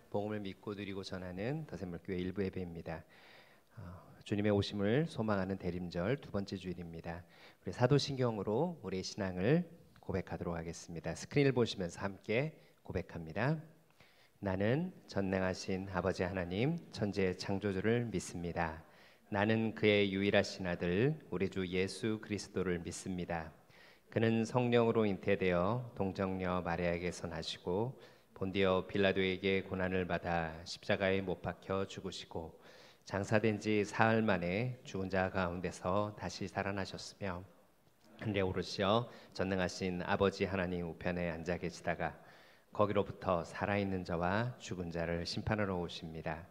복음을 믿고 누리고 전하는 더샘물교회 일부 예배입니다. 주님의 오심을 소망하는 대림절 두 번째 주일입니다. 우리 사도신경으로 우리의 신앙을 고백하도록 하겠습니다. 스크린을 보시면서 함께 고백합니다. 나는 전능하신 아버지 하나님 천지의 창조주를 믿습니다. 나는 그의 유일하신 아들 우리 주 예수 그리스도를 믿습니다. 그는 성령으로 잉태되어 동정녀 마리아에게서 나시고 본디오 빌라도에게 고난을 받아 십자가에 못 박혀 죽으시고 장사된 지 사흘 만에 죽은 자 가운데서 다시 살아나셨으며 하늘에 오르시어 전능하신 아버지 하나님 우편에 앉아 계시다가 거기로부터 살아있는 자와 죽은 자를 심판하러 오십니다.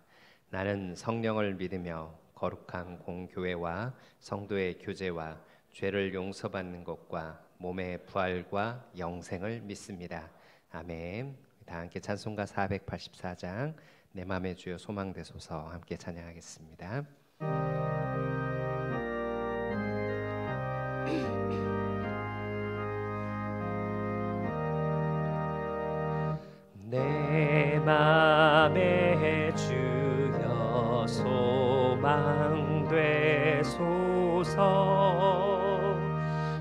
나는 성령을 믿으며 거룩한 공교회와 성도의 교제와 죄를 용서받는 것과 몸의 부활과 영생을 믿습니다. 아멘. 다 함께 찬송가 484장 내 맘의 주여 소망되소서 함께 찬양하겠습니다. 내 맘의 주여 소망되소서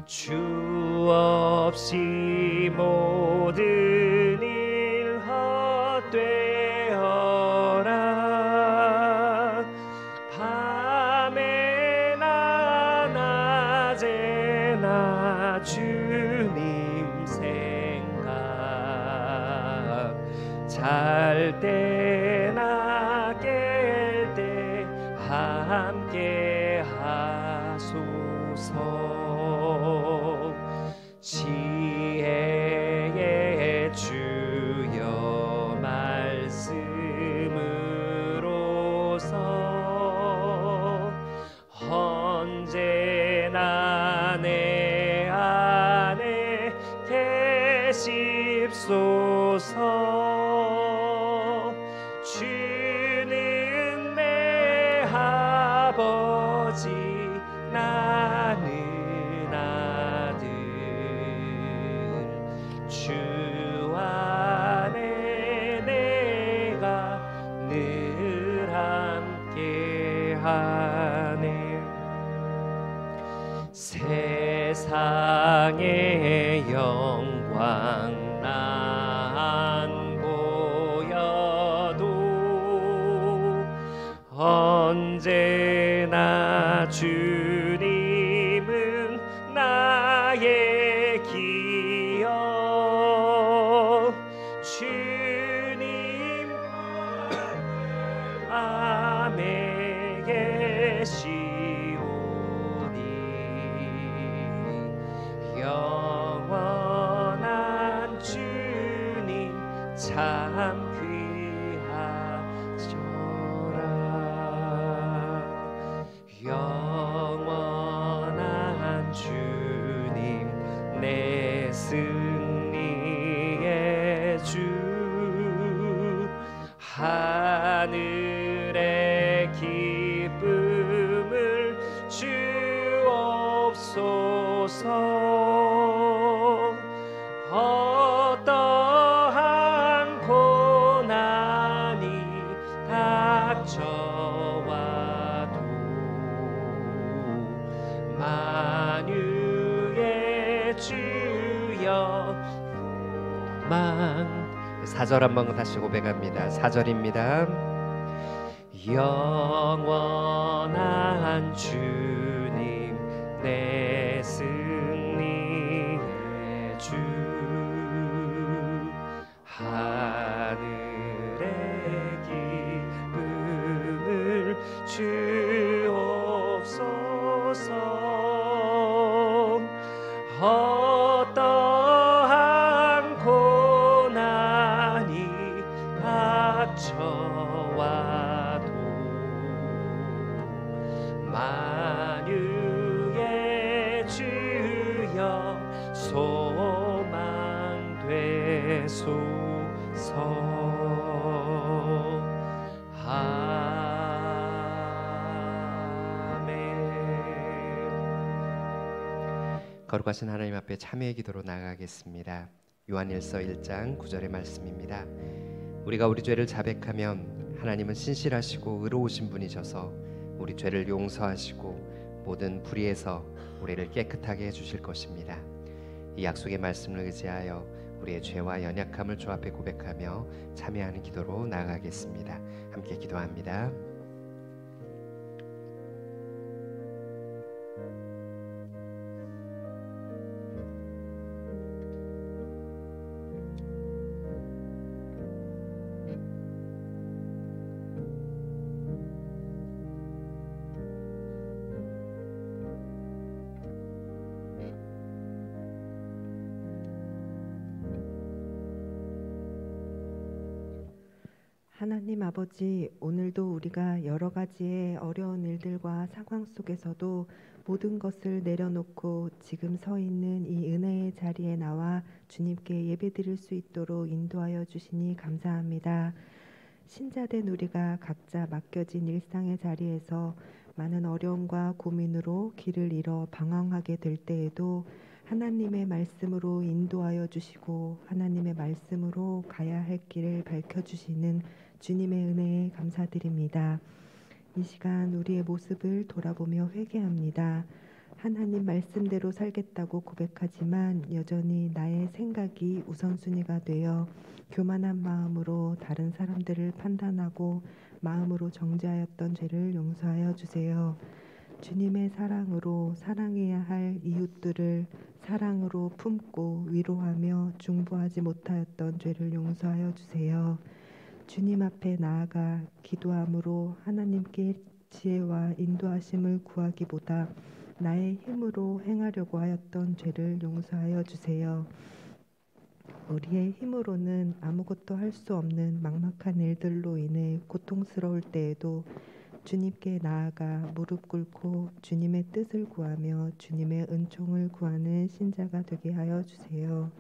주 없이 모든 되어라 밤에나 낮에나 주님 생각 잘 때나 깰 때 함께 하소서 지혜의 주여 말씀으로서 언제나 내 안에 계십소서 주는 내 아버지 나는 주 안에 내가 늘 함께하네 세상의 영광 난 보여도 언제나 주님은 나의 기억 주님 안에 계시오니 영원한 주님 참 귀하셔라 영원한 주님 내 승리의 주 하늘의 기쁨을 주옵소서 어떠한 고난이 닥쳐와도 만유의 주여 4절 한번 다시 고백합니다. 4절입니다. 영원한 주님 내 승리의 주 하늘의 기쁨을 주옵소서 어떠한 고난이 닥쳐와도 만유의 주여 소망되소서 아멘. 거룩하신 하나님 앞에 참회의 기도로 나아가겠습니다. 요한일서 1장 9절의 말씀입니다. 우리가 우리 죄를 자백하면 하나님은 신실하시고 의로우신 분이셔서 우리 죄를 용서하시고 모든 불의에서 우리를 깨끗하게 해주실 것입니다. 이 약속의 말씀을 의지하여 우리의 죄와 연약함을 주 앞에 고백하며 참여하는 기도로 나아가겠습니다. 함께 기도합니다. 하나님 아버지, 오늘도 우리가 여러 가지의 어려운 일들과 상황 속에서도 모든 것을 내려놓고 지금 서 있는 이 은혜의 자리에 나와 주님께 예배드릴 수 있도록 인도하여 주시니 감사합니다. 신자된 우리가 각자 맡겨진 일상의 자리에서 많은 어려움과 고민으로 길을 잃어 방황하게 될 때에도 하나님의 말씀으로 인도하여 주시고 하나님의 말씀으로 가야 할 길을 밝혀주시는 주님의 은혜에 감사드립니다. 이 시간 우리의 모습을 돌아보며 회개합니다. 하나님 말씀대로 살겠다고 고백하지만 여전히 나의 생각이 우선순위가 되어 교만한 마음으로 다른 사람들을 판단하고 마음으로 정죄하였던 죄를 용서하여 주세요. 주님의 사랑으로 사랑해야 할 이웃들을 사랑으로 품고 위로하며 중보하지 못하였던 죄를 용서하여 주세요. 주님 앞에 나아가 기도함으로 하나님께 지혜와 인도하심을 구하기보다 나의 힘으로 행하려고 하였던 죄를 용서하여 주세요. 우리의 힘으로는 아무것도 할 수 없는 막막한 일들로 인해 고통스러울 때에도 주님께 나아가 무릎 꿇고 주님의 뜻을 구하며 주님의 은총을 구하는 신자가 되게 하여 주세요.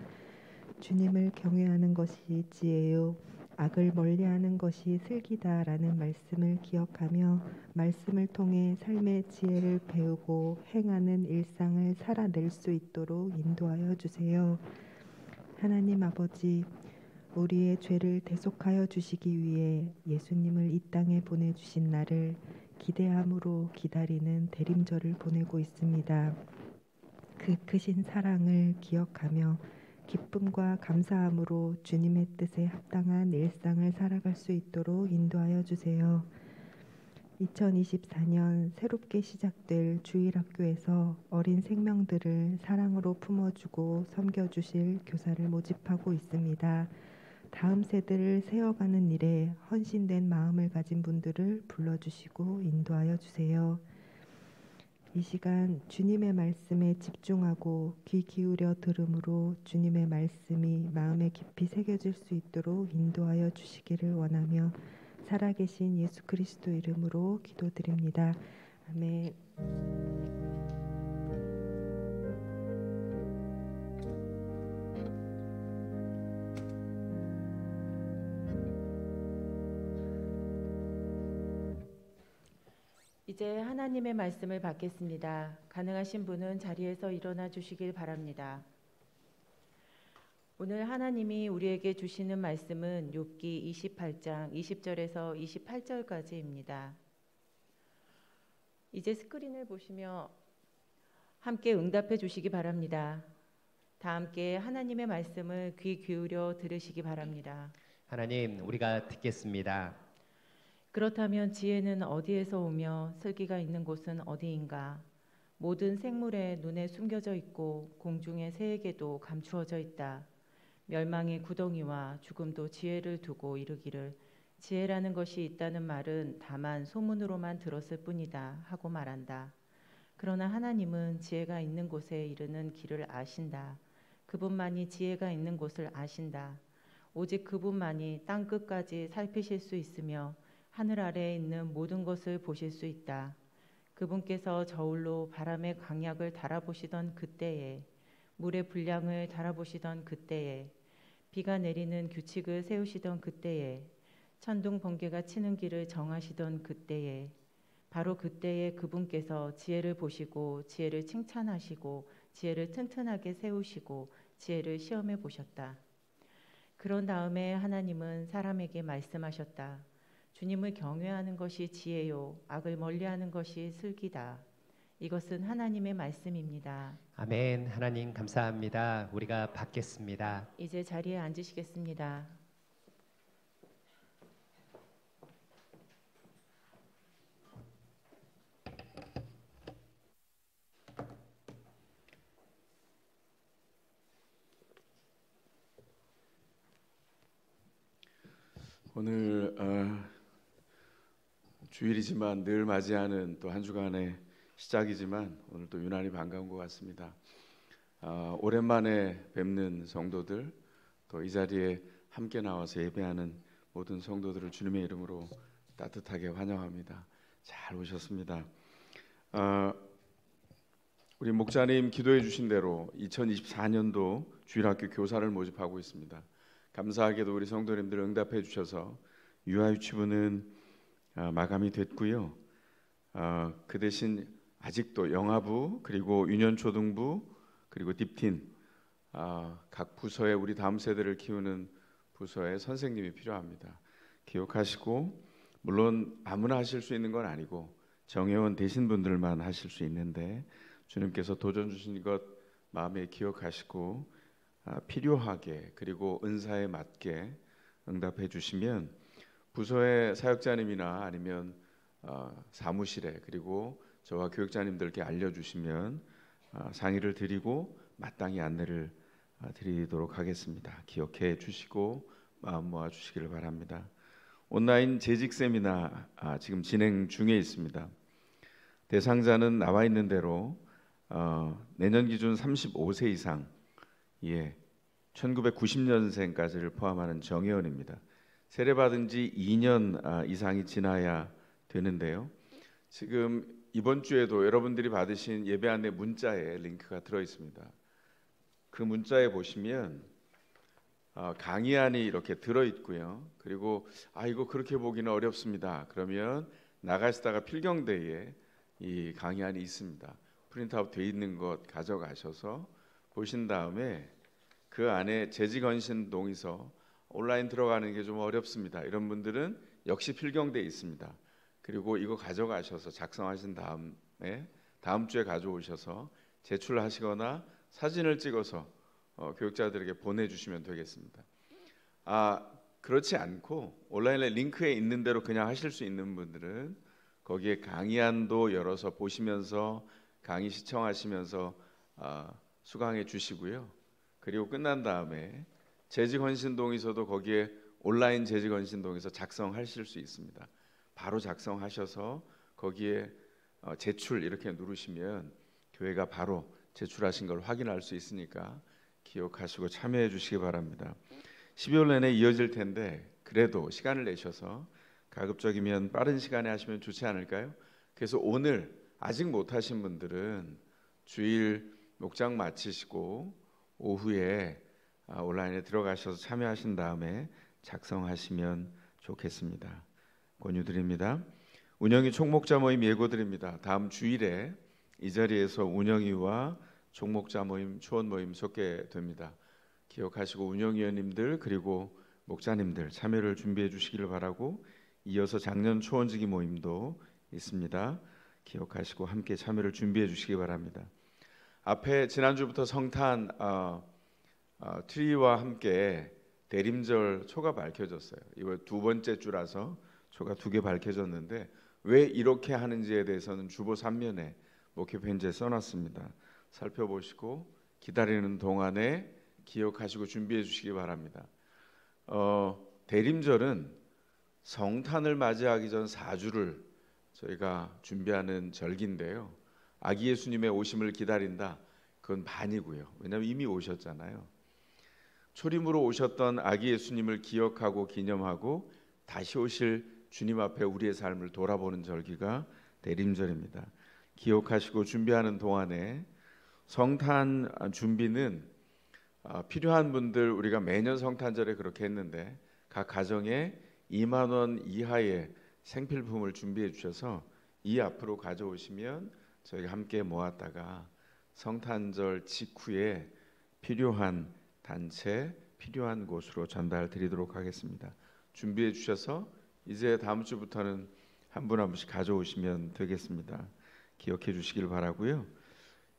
주님을 경외하는 것이 지혜요 악을 멀리하는 것이 슬기다라는 말씀을 기억하며 말씀을 통해 삶의 지혜를 배우고 행하는 일상을 살아낼 수 있도록 인도하여 주세요. 하나님 아버지, 우리의 죄를 대속하여 주시기 위해 예수님을 이 땅에 보내주신 날을 기대함으로 기다리는 대림절을 보내고 있습니다. 그 크신 사랑을 기억하며 기쁨과 감사함으로 주님의 뜻에 합당한 일상을 살아갈 수 있도록 인도하여 주세요. 2024년 새롭게 시작될 주일학교에서 어린 생명들을 사랑으로 품어주고 섬겨주실 교사를 모집하고 있습니다. 다음 세대를 세워가는 일에 헌신된 마음을 가진 분들을 불러주시고 인도하여 주세요. 이 시간 주님의 말씀에 집중하고 귀 기울여 들음으로 주님의 말씀이 마음에 깊이 새겨질 수 있도록 인도하여 주시기를 원하며 살아계신 예수 그리스도 이름으로 기도드립니다. 아멘. 이제 하나님의 말씀을 받겠습니다. 가능하신 분은 자리에서 일어나 주시길 바랍니다. 오늘 하나님이 우리에게 주시는 말씀은 욥기 28장 20절에서 28절까지입니다. 이제 스크린을 보시며 함께 응답해 주시기 바랍니다. 다 함께 하나님의 말씀을 귀 기울여 들으시기 바랍니다. 하나님, 우리가 듣겠습니다. 그렇다면 지혜는 어디에서 오며 슬기가 있는 곳은 어디인가? 모든 생물의 눈에 숨겨져 있고 공중의 새에게도 감추어져 있다. 멸망의 구덩이와 죽음도 지혜를 두고 이르기를 지혜라는 것이 있다는 말은 다만 소문으로만 들었을 뿐이다 하고 말한다. 그러나 하나님은 지혜가 있는 곳에 이르는 길을 아신다. 그분만이 지혜가 있는 곳을 아신다. 오직 그분만이 땅 끝까지 살피실 수 있으며 하늘 아래에 있는 모든 것을 보실 수 있다. 그분께서 저울로 바람의 강약을 달아보시던 그때에, 물의 분량을 달아보시던 그때에, 비가 내리는 규칙을 세우시던 그때에, 천둥 번개가 치는 길을 정하시던 그때에, 바로 그때에 그분께서 지혜를 보시고 지혜를 칭찬하시고 지혜를 튼튼하게 세우시고 지혜를 시험해 보셨다. 그런 다음에 하나님은 사람에게 말씀하셨다. 주님을 경외하는 것이 지혜요, 악을 멀리하는 것이 슬기다. 이것은 하나님의 말씀입니다. 아멘. 하나님 감사합니다. 우리가 받겠습니다. 이제 자리에 앉으시겠습니다. 오늘 주일이지만 늘 맞이하는 또 한 주간의 시작이지만 오늘 또 유난히 반가운 것 같습니다. 오랜만에 뵙는 성도들, 또 이 자리에 함께 나와서 예배하는 모든 성도들을 주님의 이름으로 따뜻하게 환영합니다. 잘 오셨습니다. 우리 목사님 기도해 주신 대로 2024년도 주일학교 교사를 모집하고 있습니다. 감사하게도 우리 성도님들 응답해 주셔서 유아유치부는 마감이 됐고요. 그 대신 아직도 영아부, 그리고 유년초등부, 그리고 딥틴 각 부서에 우리 다음 세대를 키우는 부서에 선생님이 필요합니다. 기억하시고, 물론 아무나 하실 수 있는 건 아니고 정회원 되신 분들만 하실 수 있는데 주님께서 도전 주신 것 마음에 기억하시고 필요하게, 그리고 은사에 맞게 응답해 주시면 부서의 사역자님이나 아니면 사무실에, 그리고 저와 교육자님들께 알려주시면 상의를 드리고 마땅히 안내를 드리도록 하겠습니다. 기억해 주시고 마음 모아 주시기를 바랍니다. 온라인 재직 세미나 지금 진행 중에 있습니다. 대상자는 나와 있는 대로 내년 기준 35세 이상, 1990년생까지를 포함하는 정회원입니다. 세례받은 지 2년 이상이 지나야 되는데요. 지금 이번 주에도 여러분들이 받으신 예배 안내 문자에 링크가 들어 있습니다. 그 문자에 보시면 강의안이 이렇게 들어 있고요. 그리고 이거 그렇게 보기는 어렵습니다. 그러면 나가시다가 필경대에 이 강의안이 있습니다. 프린트아웃 돼 있는 것 가져가셔서 보신 다음에 그 안에 재직언신 동의서, 온라인 들어가는 게 좀 어렵습니다. 이런 분들은 역시 필경돼 있습니다. 그리고 이거 가져가셔서 작성하신 다음에 다음 주에 가져오셔서 제출하시거나 사진을 찍어서 교육자들에게 보내주시면 되겠습니다. 그렇지 않고 온라인에 링크에 있는 대로 그냥 하실 수 있는 분들은 거기에 강의안도 열어서 보시면서 강의 시청하시면서 수강해 주시고요. 그리고 끝난 다음에 재직헌신동의서도 거기에 온라인 재직헌신동의서 작성하실 수 있습니다. 바로 작성하셔서 거기에 제출 이렇게 누르시면 교회가 바로 제출하신 걸 확인할 수 있으니까 기억하시고 참여해 주시기 바랍니다. 12월 내내 이어질 텐데 그래도 시간을 내셔서 가급적이면 빠른 시간에 하시면 좋지 않을까요? 그래서 오늘 아직 못 하신 분들은 주일 목장 마치시고 오후에 온라인에 들어가셔서 참여하신 다음에 작성하시면 좋겠습니다. 권유드립니다. 운영이 총목자 모임 예고드립니다. 다음 주일에 이 자리에서 운영위와 총목자 모임, 초원 모임 속개됩니다. 기억하시고 운영위원님들 그리고 목자님들 참여를 준비해 주시기를 바라고, 이어서 작년 초원지기 모임도 있습니다. 기억하시고 함께 참여를 준비해 주시기 바랍니다. 앞에 지난주부터 성탄 트리와 함께 대림절 초가 밝혀졌어요. 이거 두 번째 주라서 초가 2개 밝혀졌는데 왜 이렇게 하는지에 대해서는 주보 3면에 목회 편지에 써놨습니다. 살펴보시고 기다리는 동안에 기억하시고 준비해 주시기 바랍니다. 대림절은 성탄을 맞이하기 전 4주를 저희가 준비하는 절기인데요. 아기 예수님의 오심을 기다린다, 그건 반이고요. 왜냐하면 이미 오셨잖아요. 초림으로 오셨던 아기 예수님을 기억하고 기념하고 다시 오실 주님 앞에 우리의 삶을 돌아보는 절기가 대림절입니다. 기억하시고 준비하는 동안에 성탄 준비는 필요한 분들, 우리가 매년 성탄절에 그렇게 했는데 각 가정에 2만 원 이하의 생필품을 준비해 주셔서 이 앞으로 가져오시면 저희가 함께 모았다가 성탄절 직후에 필요한 단체, 필요한 곳으로 전달 드리도록 하겠습니다. 준비해 주셔서 이제 다음 주부터는 한 분 한 분씩 가져오시면 되겠습니다. 기억해 주시길 바라고요.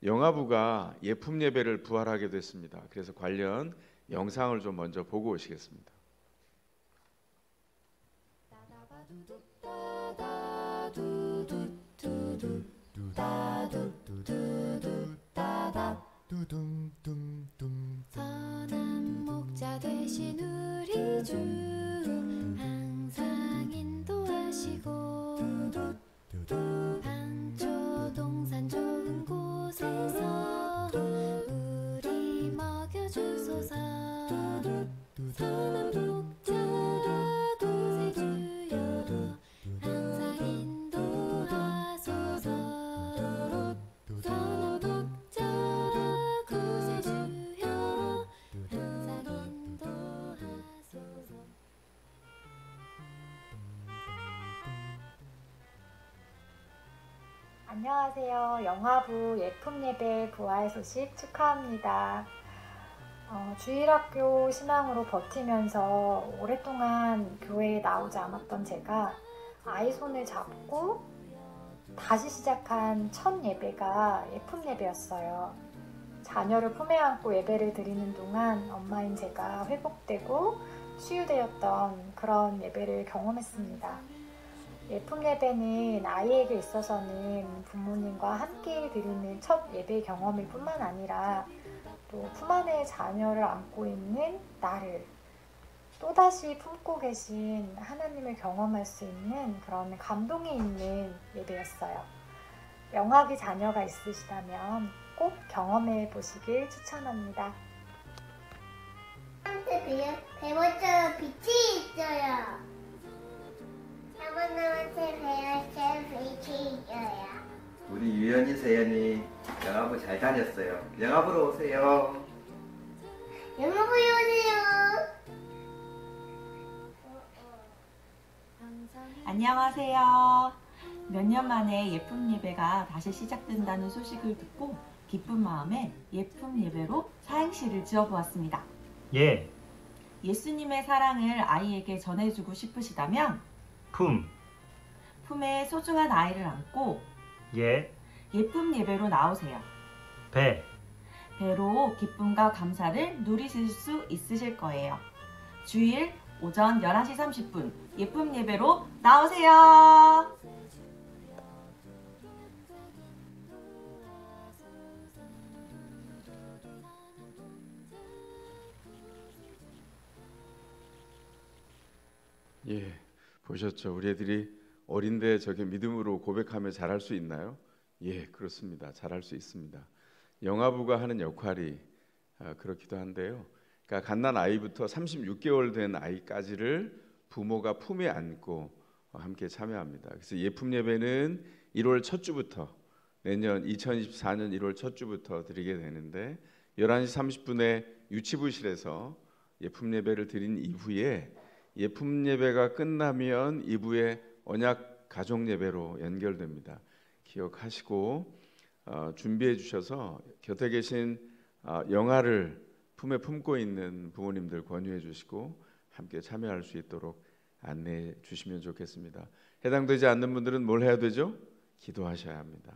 영화부가 예품 예배를 부활하게 됐습니다. 그래서 관련 영상을 좀 먼저 보고 오시겠습니다. 선한 목자 되신 우리 주 항상 인도하시고 반초 동산 좋은 곳에서 우리 먹여주소서. 선한 목자 구세주여 항상 인도하소서. 선한 목자 구세주여 항상 인도하소서. 안녕하세요. 영화부 예품예배 부활 소식 축하합니다. 주일학교 신앙으로 버티면서 오랫동안 교회에 나오지 않았던 제가 아이 손을 잡고 다시 시작한 첫 예배가 예품예배였어요. 자녀를 품에 안고 예배를 드리는 동안 엄마인 제가 회복되고 치유되었던 그런 예배를 경험했습니다. 예품 예배는 아이에게 있어서는 부모님과 함께 드리는 첫 예배 경험일 뿐만 아니라 또 품 안에 자녀를 안고 있는 나를 또다시 품고 계신 하나님을 경험할 수 있는 그런 감동이 있는 예배였어요. 영아기 자녀가 있으시다면 꼭 경험해 보시길 추천합니다. 배모처럼 빛이 있어요. 사모님한테 배웠어요. 빛이 있어요. 우리 유연이, 세연이 영화부 잘 다녔어요. 영화부로 오세요. 영어부에 오세요. 안녕하세요. 몇 년 만에 예품 예배가 다시 시작된다는 소식을 듣고 기쁜 마음에 예품 예배로 사행시를 지어보았습니다. 예, 예수님의 사랑을 아이에게 전해주고 싶으시다면 품에 소중한 아이를 안고 예, 예품 예배로 나오세요. 배로 기쁨과 감사를 누리실 수 있으실 거예요. 주일 오전 11시 30분 예품 예배로 나오세요. 예, 보셨죠? 우리 애들이 어린데 저게 믿음으로 고백하며 잘할 수 있나요? 예, 그렇습니다. 잘할 수 있습니다. 영아부가 하는 역할이 그렇기도 한데요. 그러니까 갓난 아이부터 36개월 된 아이까지를 부모가 품에 안고 함께 참여합니다. 그래서 예품 예배는 1월 첫 주부터 내년 2024년 1월 첫 주부터 드리게 되는데 11시 30분에 유치부실에서 예품 예배를 드린 이후에 예품 예배가 끝나면 2부에 언약 가족 예배로 연결됩니다. 기억하시고 준비해 주셔서 곁에 계신 영아를 품에 품고 있는 부모님들 권유해 주시고 함께 참여할 수 있도록 안내해 주시면 좋겠습니다. 해당되지 않는 분들은 뭘 해야 되죠? 기도하셔야 합니다.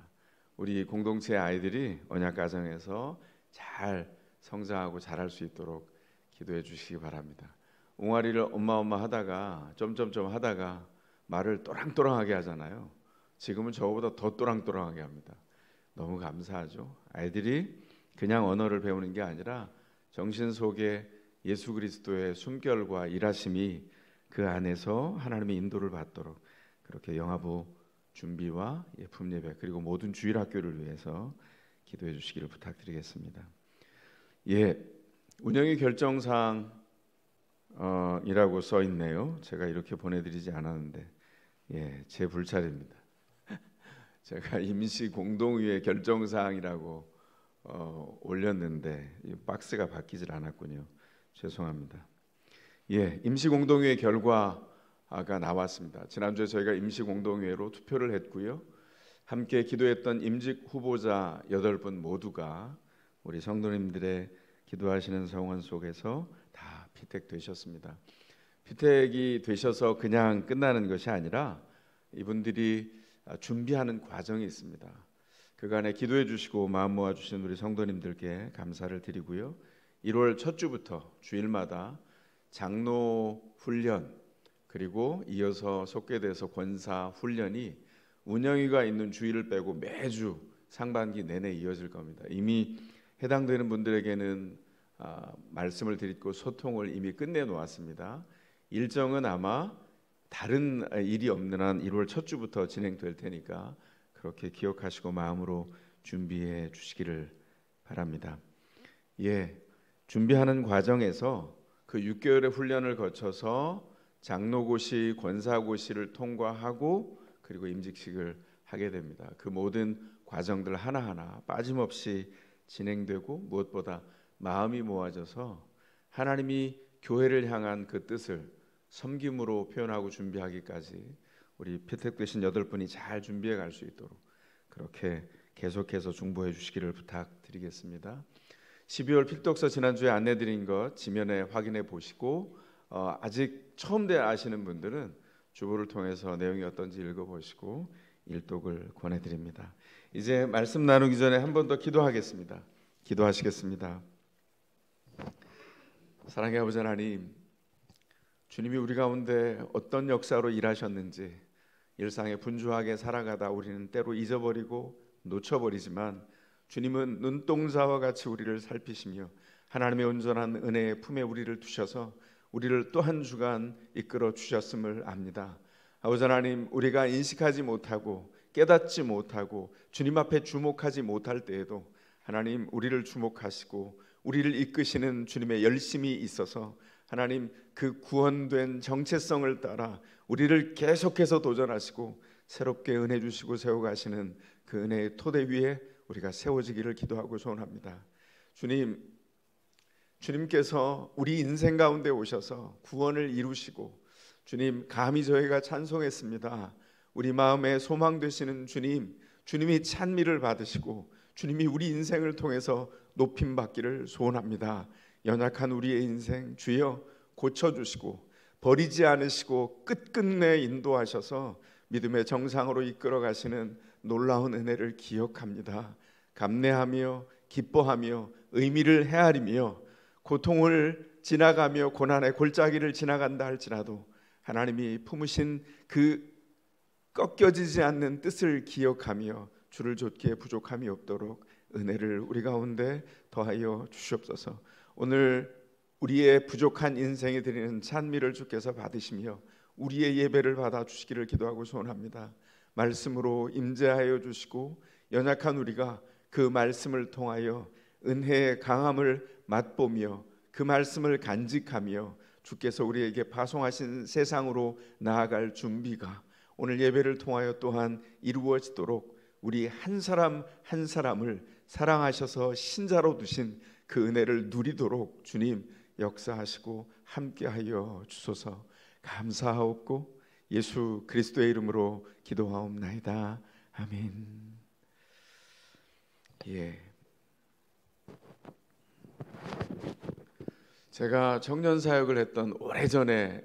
우리 공동체 아이들이 언약 가정에서 잘 성장하고 자랄 수 있도록 기도해 주시기 바랍니다. 옹알이를 엄마 하다가 점점점 하다가 말을 또랑또랑하게 하잖아요. 지금은 저보다 더 또랑또랑하게 합니다. 너무 감사하죠. 아이들이 그냥 언어를 배우는 게 아니라 정신 속에 예수 그리스도의 숨결과 일하심이 그 안에서 하나님의 인도를 받도록 그렇게 영아부 준비와 예품 예배 그리고 모든 주일 학교를 위해서 기도해 주시기를 부탁드리겠습니다. 예, 운영의 결정사항 이라고 써 있네요. 제가 이렇게 보내드리지 않았는데 예, 제 불찰입니다. 제가 임시 공동위의 결정사항이라고 올렸는데 이 박스가 바뀌질 않았군요. 죄송합니다. 예, 임시 공동위의 결과가 나왔습니다. 지난주에 저희가 임시 공동위로 투표를 했고요. 함께 기도했던 임직 후보자 8분 모두가 우리 성도님들의 기도하시는 성원 속에서 다 피택되셨습니다. 피택이 되셔서 그냥 끝나는 것이 아니라 이분들이 준비하는 과정이 있습니다. 그간에 기도해 주시고 마음 모아 주신 우리 성도님들께 감사를 드리고요. 1월 첫 주부터 주일마다 장로 훈련 그리고 이어서 속개돼서 권사 훈련이 운영위가 있는 주일을 빼고 매주 상반기 내내 이어질 겁니다. 이미 해당되는 분들에게는 말씀을 드리고 소통을 이미 끝내 놓았습니다. 일정은 아마 다른 일이 없는 한 1월 첫 주부터 진행될 테니까 그렇게 기억하시고 마음으로 준비해 주시기를 바랍니다. 준비하는 과정에서 그 6개월의 훈련을 거쳐서 장로고시, 권사고시를 통과하고 그리고 임직식을 하게 됩니다. 그 모든 과정들 하나하나 빠짐없이 진행되고 무엇보다 마음이 모아져서 하나님이 교회를 향한 그 뜻을 섬김으로 표현하고 준비하기까지 우리 피택되신 8분이 잘 준비해 갈 수 있도록 그렇게 계속해서 중보해 주시기를 부탁드리겠습니다. 12월 필독서 지난주에 안내드린 것 지면에 확인해 보시고 아직 처음 대하시는 분들은 주보를 통해서 내용이 어떤지 읽어보시고 일독을 권해드립니다. 이제 말씀 나누기 전에 한 번 더 기도하겠습니다. 기도하시겠습니다. 사랑의 아버지 하나님, 주님이 우리 가운데 어떤 역사로 일하셨는지 일상에 분주하게 살아가다 우리는 때로 잊어버리고 놓쳐버리지만 주님은 눈동자와 같이 우리를 살피시며 하나님의 온전한 은혜의 품에 우리를 두셔서 우리를 또 한 주간 이끌어 주셨음을 압니다. 아버지 하나님, 우리가 인식하지 못하고 깨닫지 못하고 주님 앞에 주목하지 못할 때에도 하나님 우리를 주목하시고 우리를 이끄시는 주님의 열심이 있어서 하나님 그 구원된 정체성을 따라 우리를 계속해서 도전하시고 새롭게 은혜 주시고 세워가시는 그 은혜의 토대 위에 우리가 세워지기를 기도하고 소원합니다. 주님께서 우리 인생 가운데 오셔서 구원을 이루시고 주님 감히 저희가 찬송했습니다. 우리 마음에 소망 되시는 주님이 찬미를 받으시고 주님이 우리 인생을 통해서 높임 받기를 소원합니다. 연약한 우리의 인생 주여 고쳐주시고 버리지 않으시고 끝끝내 인도하셔서 믿음의 정상으로 이끌어 가시는 놀라운 은혜를 기억합니다. 감내하며 기뻐하며 의미를 헤아리며 고통을 지나가며 고난의 골짜기를 지나간다 할지라도 하나님이 품으신 그 꺾여지지 않는 뜻을 기억하며 주를 좇기에 부족함이 없도록 은혜를 우리 가운데 더하여 주시옵소서. 오늘 우리의 부족한 인생에 드리는 찬미를 주께서 받으시며 우리의 예배를 받아 주시기를 기도하고 소원합니다. 말씀으로 임재하여 주시고 연약한 우리가 그 말씀을 통하여 은혜의 강함을 맛보며 그 말씀을 간직하며 주께서 우리에게 파송하신 세상으로 나아갈 준비가 오늘 예배를 통하여 또한 이루어지도록 우리 한 사람 한 사람을 사랑하셔서 신자로 두신 그 은혜를 누리도록 주님 역사하시고 함께하여 주소서. 감사하옵고 예수 그리스도의 이름으로 기도하옵나이다. 아멘. 제가 청년 사역을 했던 오래전에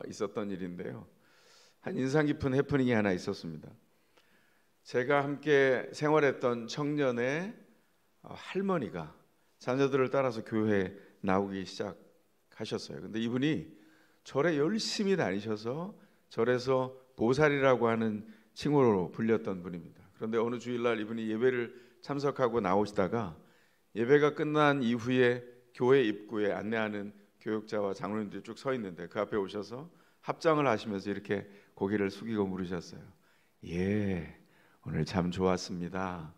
있었던 일인데요. 한 인상 깊은 해프닝이 하나 있었습니다. 제가 함께 생활했던 청년의 할머니가 자녀들을 따라서 교회에 나오기 시작하셨어요. 근데 이분이 절에 열심히 다니셔서 절에서 보살이라고 하는 칭호로 불렸던 분입니다. 그런데 어느 주일날 이분이 예배를 참석하고 나오시다가 예배가 끝난 이후에 교회 입구에 안내하는 교역자와 장로님들이 쭉 서 있는데 그 앞에 오셔서 합장을 하시면서 이렇게 고개를 숙이고 물으셨어요. 오늘 참 좋았습니다.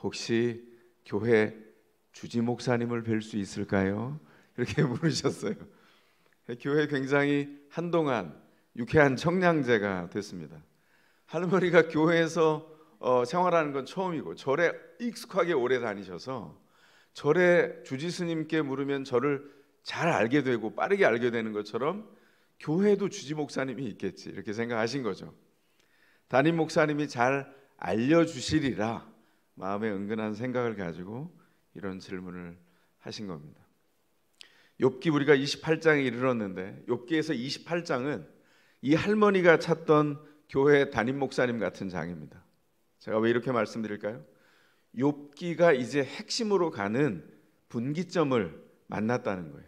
혹시 교회 주지 목사님을 뵐 수 있을까요? 이렇게 물으셨어요. 교회 굉장히 한동안 유쾌한 청량제가 됐습니다. 할머니가 교회에서 생활하는 건 처음이고 절에 익숙하게 오래 다니셔서 절에 주지 스님께 물으면 저를 잘 알게 되고 빠르게 알게 되는 것처럼 교회도 주지 목사님이 있겠지 이렇게 생각하신 거죠. 담임 목사님이 잘 알려주시리라 마음에 은근한 생각을 가지고 이런 질문을 하신 겁니다. 욥기 우리가 28장에 이르렀는데 욥기에서 28장은 이 할머니가 찾던 교회 담임 목사님 같은 장입니다. 제가 왜 이렇게 말씀드릴까요? 욥기가 이제 핵심으로 가는 분기점을 만났다는 거예요.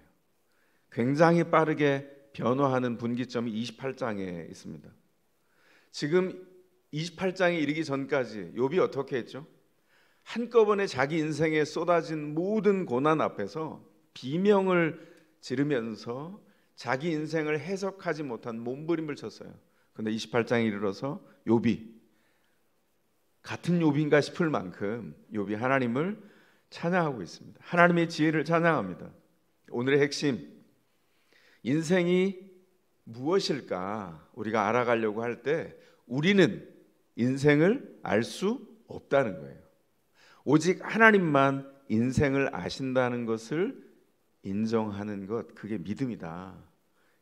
굉장히 빠르게 변화하는 분기점이 28장에 있습니다. 지금 28장에 이르기 전까지 욥이 어떻게 했죠? 한꺼번에 자기 인생에 쏟아진 모든 고난 앞에서 비명을 지르면서 자기 인생을 해석하지 못한 몸부림을 쳤어요. 그런데 28장에 이르러서 욥이 같은 욥인가 싶을 만큼 욥이 하나님을 찬양하고 있습니다. 하나님의 지혜를 찬양합니다. 오늘의 핵심, 인생이 무엇일까 우리가 알아가려고 할 때 우리는 인생을 알 수 없다는 거예요. 오직 하나님만 인생을 아신다는 것을 인정하는 것, 그게 믿음이다.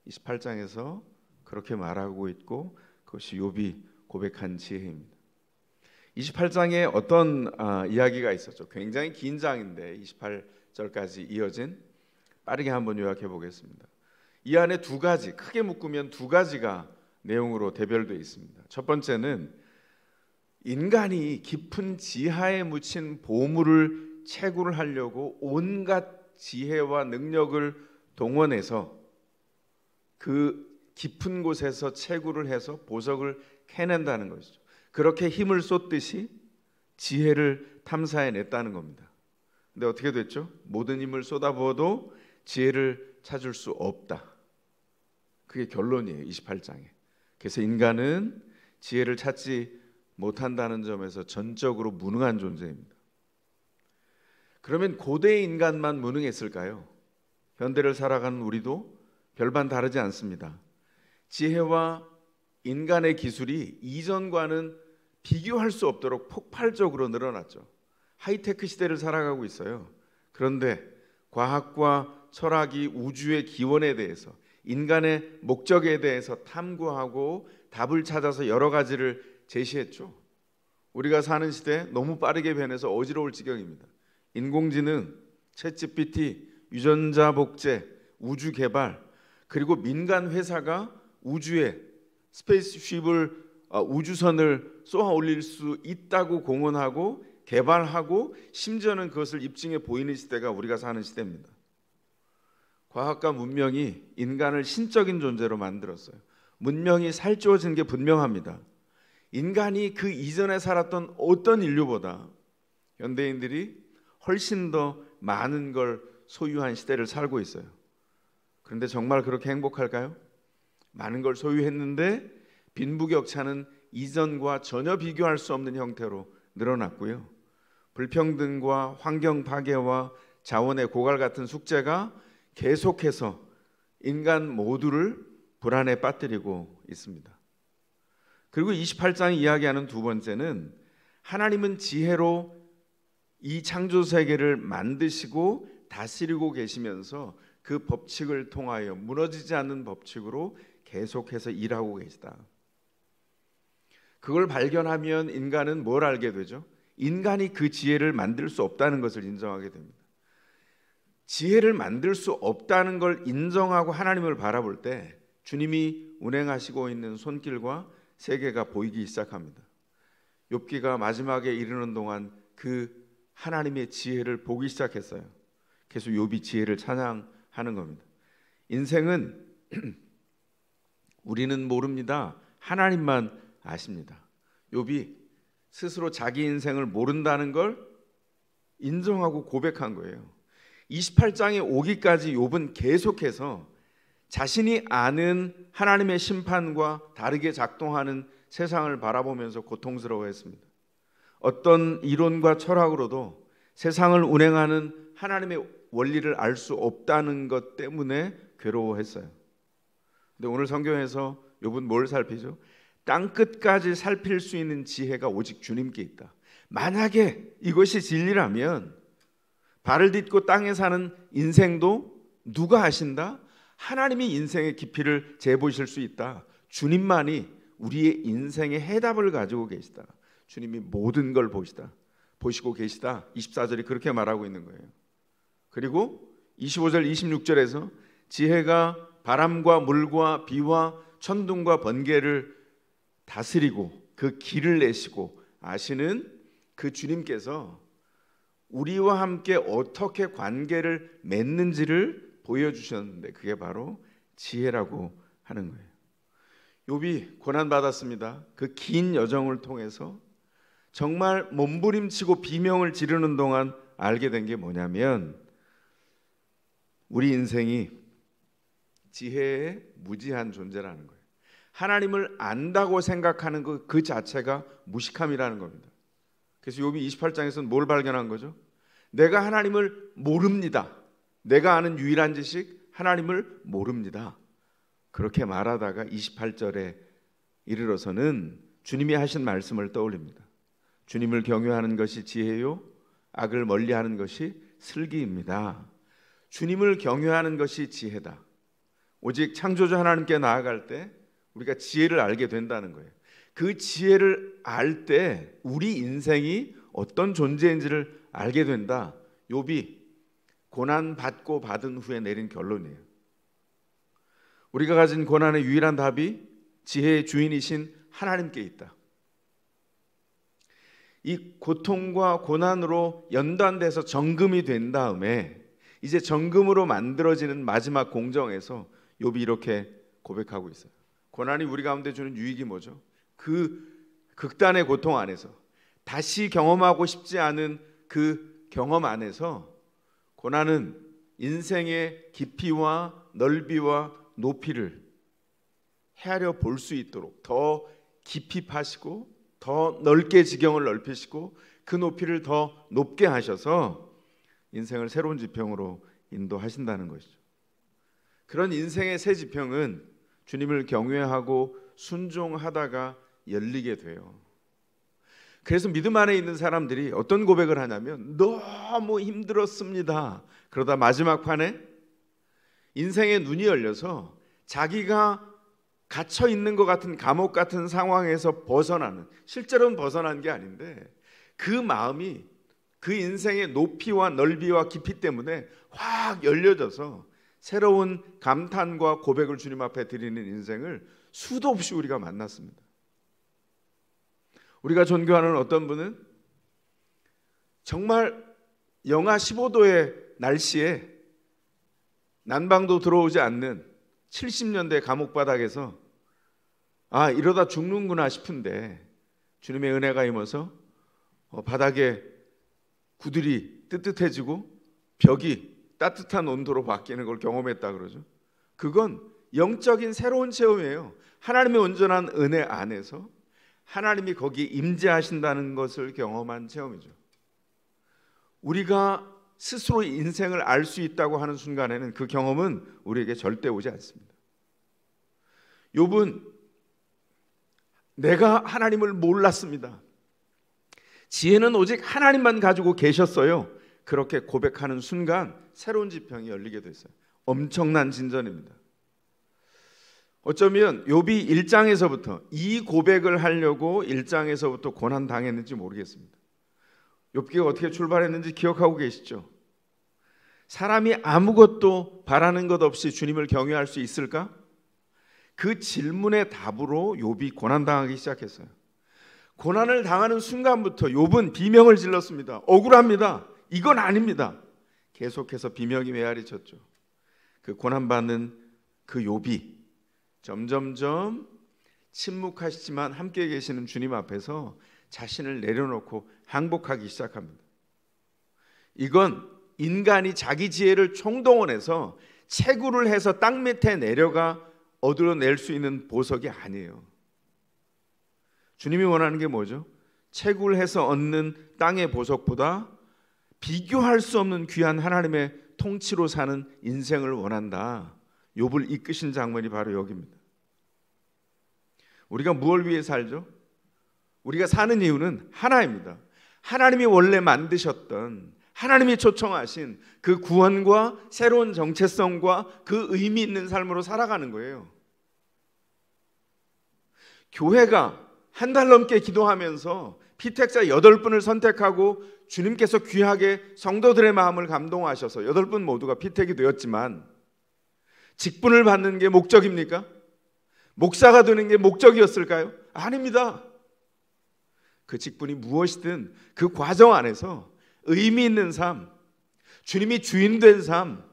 28장에서 그렇게 말하고 있고 그것이 욥이 고백한 지혜입니다. 28장에 어떤 이야기가 있었죠. 굉장히 긴 장인데 28절까지 이어진, 빠르게 한번 요약해 보겠습니다. 이 안에 두 가지, 크게 묶으면 두 가지가 내용으로 대별되어 있습니다. 첫 번째는 인간이 깊은 지하에 묻힌 보물을 채굴을 하려고 온갖 지혜와 능력을 동원해서 그 깊은 곳에서 채굴을 해서 보석을 캐낸다는 것이죠. 그렇게 힘을 쏟듯이 지혜를 탐사해냈다는 겁니다. 근데 어떻게 됐죠? 모든 힘을 쏟아부어도 지혜를 찾을 수 없다. 그게 결론이에요, 28장에. 그래서 인간은 지혜를 찾지 못한다는 점에서 전적으로 무능한 존재입니다. 그러면 고대 인간만 무능했을까요? 현대를 살아가는 우리도 별반 다르지 않습니다. 지혜와 인간의 기술이 이전과는 비교할 수 없도록 폭발적으로 늘어났죠. 하이테크 시대를 살아가고 있어요. 그런데 과학과 철학이 우주의 기원에 대해서, 인간의 목적에 대해서 탐구하고 답을 찾아서 여러 가지를 제시했죠. 우리가 사는 시대 너무 빠르게 변해서 어지러울 지경입니다. 인공지능, 챗GPT, 유전자 복제, 우주 개발, 그리고 민간 회사가 우주에 스페이스쉽을 우주선을 쏘아 올릴 수 있다고 공언하고 개발하고 심지어는 그것을 입증해 보이는 시대가 우리가 사는 시대입니다. 과학과 문명이 인간을 신적인 존재로 만들었어요. 문명이 살찌워진 게 분명합니다. 인간이 그 이전에 살았던 어떤 인류보다 현대인들이 훨씬 더 많은 걸 소유한 시대를 살고 있어요. 그런데 정말 그렇게 행복할까요? 많은 걸 소유했는데 빈부격차는 이전과 전혀 비교할 수 없는 형태로 늘어났고요. 불평등과 환경 파괴와 자원의 고갈 같은 숙제가 계속해서 인간 모두를 불안에 빠뜨리고 있습니다. 그리고 28장이 이야기하는 두 번째는 하나님은 지혜로 이 창조 세계를 만드시고 다스리고 계시면서 그 법칙을 통하여 무너지지 않는 법칙으로 계속해서 일하고 계시다. 그걸 발견하면 인간은 뭘 알게 되죠? 인간이 그 지혜를 만들 수 없다는 것을 인정하게 됩니다. 지혜를 만들 수 없다는 걸 인정하고 하나님을 바라볼 때 주님이 운행하시고 있는 손길과 세계가 보이기 시작합니다. 욥기가 마지막에 이르는 동안 그 하나님의 지혜를 보기 시작했어요. 그래서 욥이 지혜를 찬양하는 겁니다. 인생은 우리는 모릅니다. 하나님만 아십니다. 욥이 스스로 자기 인생을 모른다는 걸 인정하고 고백한 거예요. 28장에 오기까지 욥은 계속해서 자신이 아는 하나님의 심판과 다르게 작동하는 세상을 바라보면서 고통스러워했습니다. 어떤 이론과 철학으로도 세상을 운행하는 하나님의 원리를 알 수 없다는 것 때문에 괴로워했어요. 근데 오늘 성경에서 욥은 뭘 살피죠? 땅끝까지 살필 수 있는 지혜가 오직 주님께 있다. 만약에 이것이 진리라면 발을 딛고 땅에 사는 인생도 누가 아신다? 하나님이 인생의 깊이를 재보실 수 있다. 주님만이 우리의 인생의 해답을 가지고 계시다. 주님이 모든 걸 보시고 계시다. 24절이 그렇게 말하고 있는 거예요. 그리고 25절 26절에서 지혜가 바람과 물과 비와 천둥과 번개를 다스리고 그 길을 내시고 아시는 그 주님께서 우리와 함께 어떻게 관계를 맺는지를 보여주셨는데 그게 바로 지혜라고 하는 거예요. 욥이 고난받았습니다. 그 긴 여정을 통해서 정말 몸부림치고 비명을 지르는 동안 알게 된 게 뭐냐면 우리 인생이 지혜의 무지한 존재라는 거예요. 하나님을 안다고 생각하는 그 자체가 무식함이라는 겁니다. 그래서 욥이 28장에서는 뭘 발견한 거죠? 내가 하나님을 모릅니다. 내가 아는 유일한 지식 하나님을 모릅니다. 그렇게 말하다가 28절에 이르러서는 주님이 하신 말씀을 떠올립니다. 주님을 경외하는 것이 지혜요 악을 멀리하는 것이 슬기입니다. 주님을 경외하는 것이 지혜다. 오직 창조주 하나님께 나아갈 때 우리가 지혜를 알게 된다는 거예요. 그 지혜를 알 때 우리 인생이 어떤 존재인지를 알게 된다. 욥이 고난 받고 받은 후에 내린 결론이에요. 우리가 가진 고난의 유일한 답이 지혜의 주인이신 하나님께 있다. 이 고통과 고난으로 연단돼서 정금이 된 다음에 이제 정금으로 만들어지는 마지막 공정에서 욥이 이렇게 고백하고 있어요. 고난이 우리 가운데 주는 유익이 뭐죠? 그 극단의 고통 안에서 다시 경험하고 싶지 않은 그 경험 안에서 고난은 인생의 깊이와 넓이와 높이를 헤아려 볼 수 있도록 더 깊이 파시고 더 넓게 지경을 넓히시고 그 높이를 더 높게 하셔서 인생을 새로운 지평으로 인도하신다는 것이죠. 그런 인생의 새 지평은 주님을 경외하고 순종하다가 열리게 돼요. 그래서 믿음 안에 있는 사람들이 어떤 고백을 하냐면 너무 힘들었습니다. 그러다 마지막 판에 인생의 눈이 열려서 자기가 갇혀 있는 것 같은 감옥 같은 상황에서 벗어나는, 실제로는 벗어난 게 아닌데 그 마음이 그 인생의 높이와 넓이와 깊이 때문에 확 열려져서 새로운 감탄과 고백을 주님 앞에 드리는 인생을 수도 없이 우리가 만났습니다. 우리가 존경하는 어떤 분은 정말 영하 15도의 날씨에 난방도 들어오지 않는 70년대 감옥바닥에서 아 이러다 죽는구나 싶은데 주님의 은혜가 임해서 바닥에 구들이 뜨뜻해지고 벽이 따뜻한 온도로 바뀌는 걸 경험했다 그러죠. 그건 영적인 새로운 체험이에요. 하나님의 온전한 은혜 안에서 하나님이 거기 임재하신다는 것을 경험한 체험이죠. 우리가 스스로 인생을 알 수 있다고 하는 순간에는 그 경험은 우리에게 절대 오지 않습니다. 욥은 내가 하나님을 몰랐습니다. 지혜는 오직 하나님만 가지고 계셨어요. 그렇게 고백하는 순간 새로운 지평이 열리게 됐어요. 엄청난 진전입니다. 어쩌면 욥이 1장에서부터 이 고백을 하려고 1장에서부터 고난 당했는지 모르겠습니다. 욥기가 어떻게 출발했는지 기억하고 계시죠? 사람이 아무것도 바라는 것 없이 주님을 경외할 수 있을까? 그 질문의 답으로 욥이 고난당하기 시작했어요. 고난을 당하는 순간부터 욥은 비명을 질렀습니다. 억울합니다. 이건 아닙니다. 계속해서 비명이 메아리쳤죠. 그 고난받는 그 욥이 점점점 침묵하시지만 함께 계시는 주님 앞에서 자신을 내려놓고 항복하기 시작합니다. 이건 인간이 자기 지혜를 총동원해서 채굴을 해서 땅 밑에 내려가 얻어낼 수 있는 보석이 아니에요. 주님이 원하는 게 뭐죠? 채굴해서 얻는 땅의 보석보다 비교할 수 없는 귀한 하나님의 통치로 사는 인생을 원한다. 욥을 이끄신 장면이 바로 여기입니다. 우리가 무엇을 위해 살죠? 우리가 사는 이유는 하나입니다. 하나님이 원래 만드셨던, 하나님이 초청하신 그 구원과 새로운 정체성과 그 의미 있는 삶으로 살아가는 거예요. 교회가 한 달 넘게 기도하면서 피택자 8분을 선택하고 주님께서 귀하게 성도들의 마음을 감동하셔서 8분 모두가 피택이 되었지만 직분을 받는 게 목적입니까? 목사가 되는 게 목적이었을까요? 아닙니다. 그 직분이 무엇이든 그 과정 안에서 의미 있는 삶, 주님이 주인된 삶,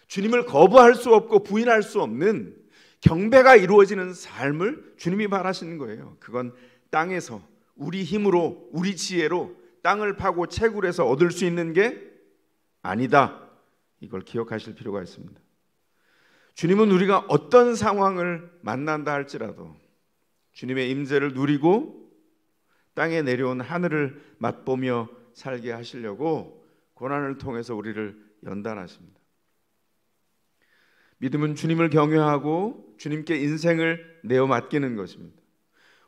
주님을 거부할 수 없고 부인할 수 없는 경배가 이루어지는 삶을 주님이 바라시는 거예요. 그건 땅에서 우리 힘으로 우리 지혜로 땅을 파고 채굴해서 얻을 수 있는 게 아니다. 이걸 기억하실 필요가 있습니다. 주님은 우리가 어떤 상황을 만난다 할지라도 주님의 임재를 누리고 땅에 내려온 하늘을 맛보며 살게 하시려고 고난을 통해서 우리를 연단하십니다. 믿음은 주님을 경외하고 주님께 인생을 내어 맡기는 것입니다.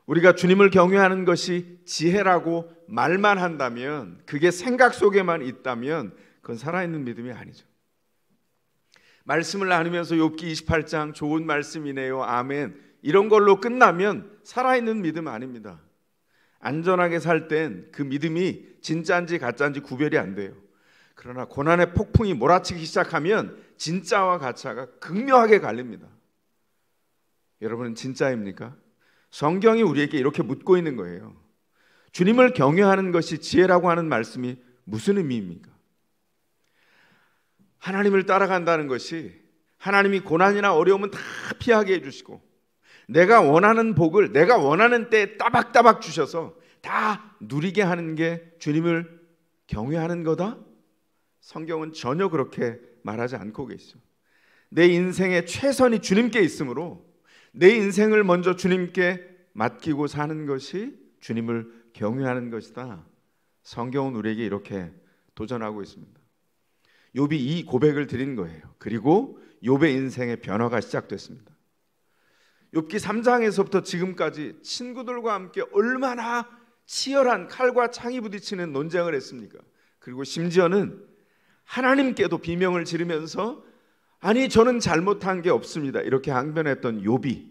우리가 주님을 경외하는 것이 지혜라고 말만 한다면, 그게 생각 속에만 있다면 그건 살아있는 믿음이 아니죠. 말씀을 나누면서 욥기 28장 좋은 말씀이네요, 아멘, 이런 걸로 끝나면 살아있는 믿음 아닙니다. 안전하게 살 땐 그 믿음이 진짜인지 가짜인지 구별이 안 돼요. 그러나 고난의 폭풍이 몰아치기 시작하면 진짜와 가짜가 극명하게 갈립니다. 여러분은 진짜입니까? 성경이 우리에게 이렇게 묻고 있는 거예요. 주님을 경외하는 것이 지혜라고 하는 말씀이 무슨 의미입니까? 하나님을 따라간다는 것이 하나님이 고난이나 어려움은 다 피하게 해주시고 내가 원하는 복을 내가 원하는 때에 따박따박 주셔서 다 누리게 하는 게 주님을 경외하는 거다? 성경은 전혀 그렇게 말하지 않고 계시죠. 내 인생의 최선이 주님께 있으므로 내 인생을 먼저 주님께 맡기고 사는 것이 주님을 경외하는 것이다. 성경은 우리에게 이렇게 도전하고 있습니다. 욥이 이 고백을 드린 거예요. 그리고 욥의 인생의 변화가 시작됐습니다. 욥기 3장에서부터 지금까지 친구들과 함께 얼마나 치열한 칼과 창이 부딪히는 논쟁을 했습니까? 그리고 심지어는 하나님께도 비명을 지르면서 아니 저는 잘못한 게 없습니다 이렇게 항변했던 욥이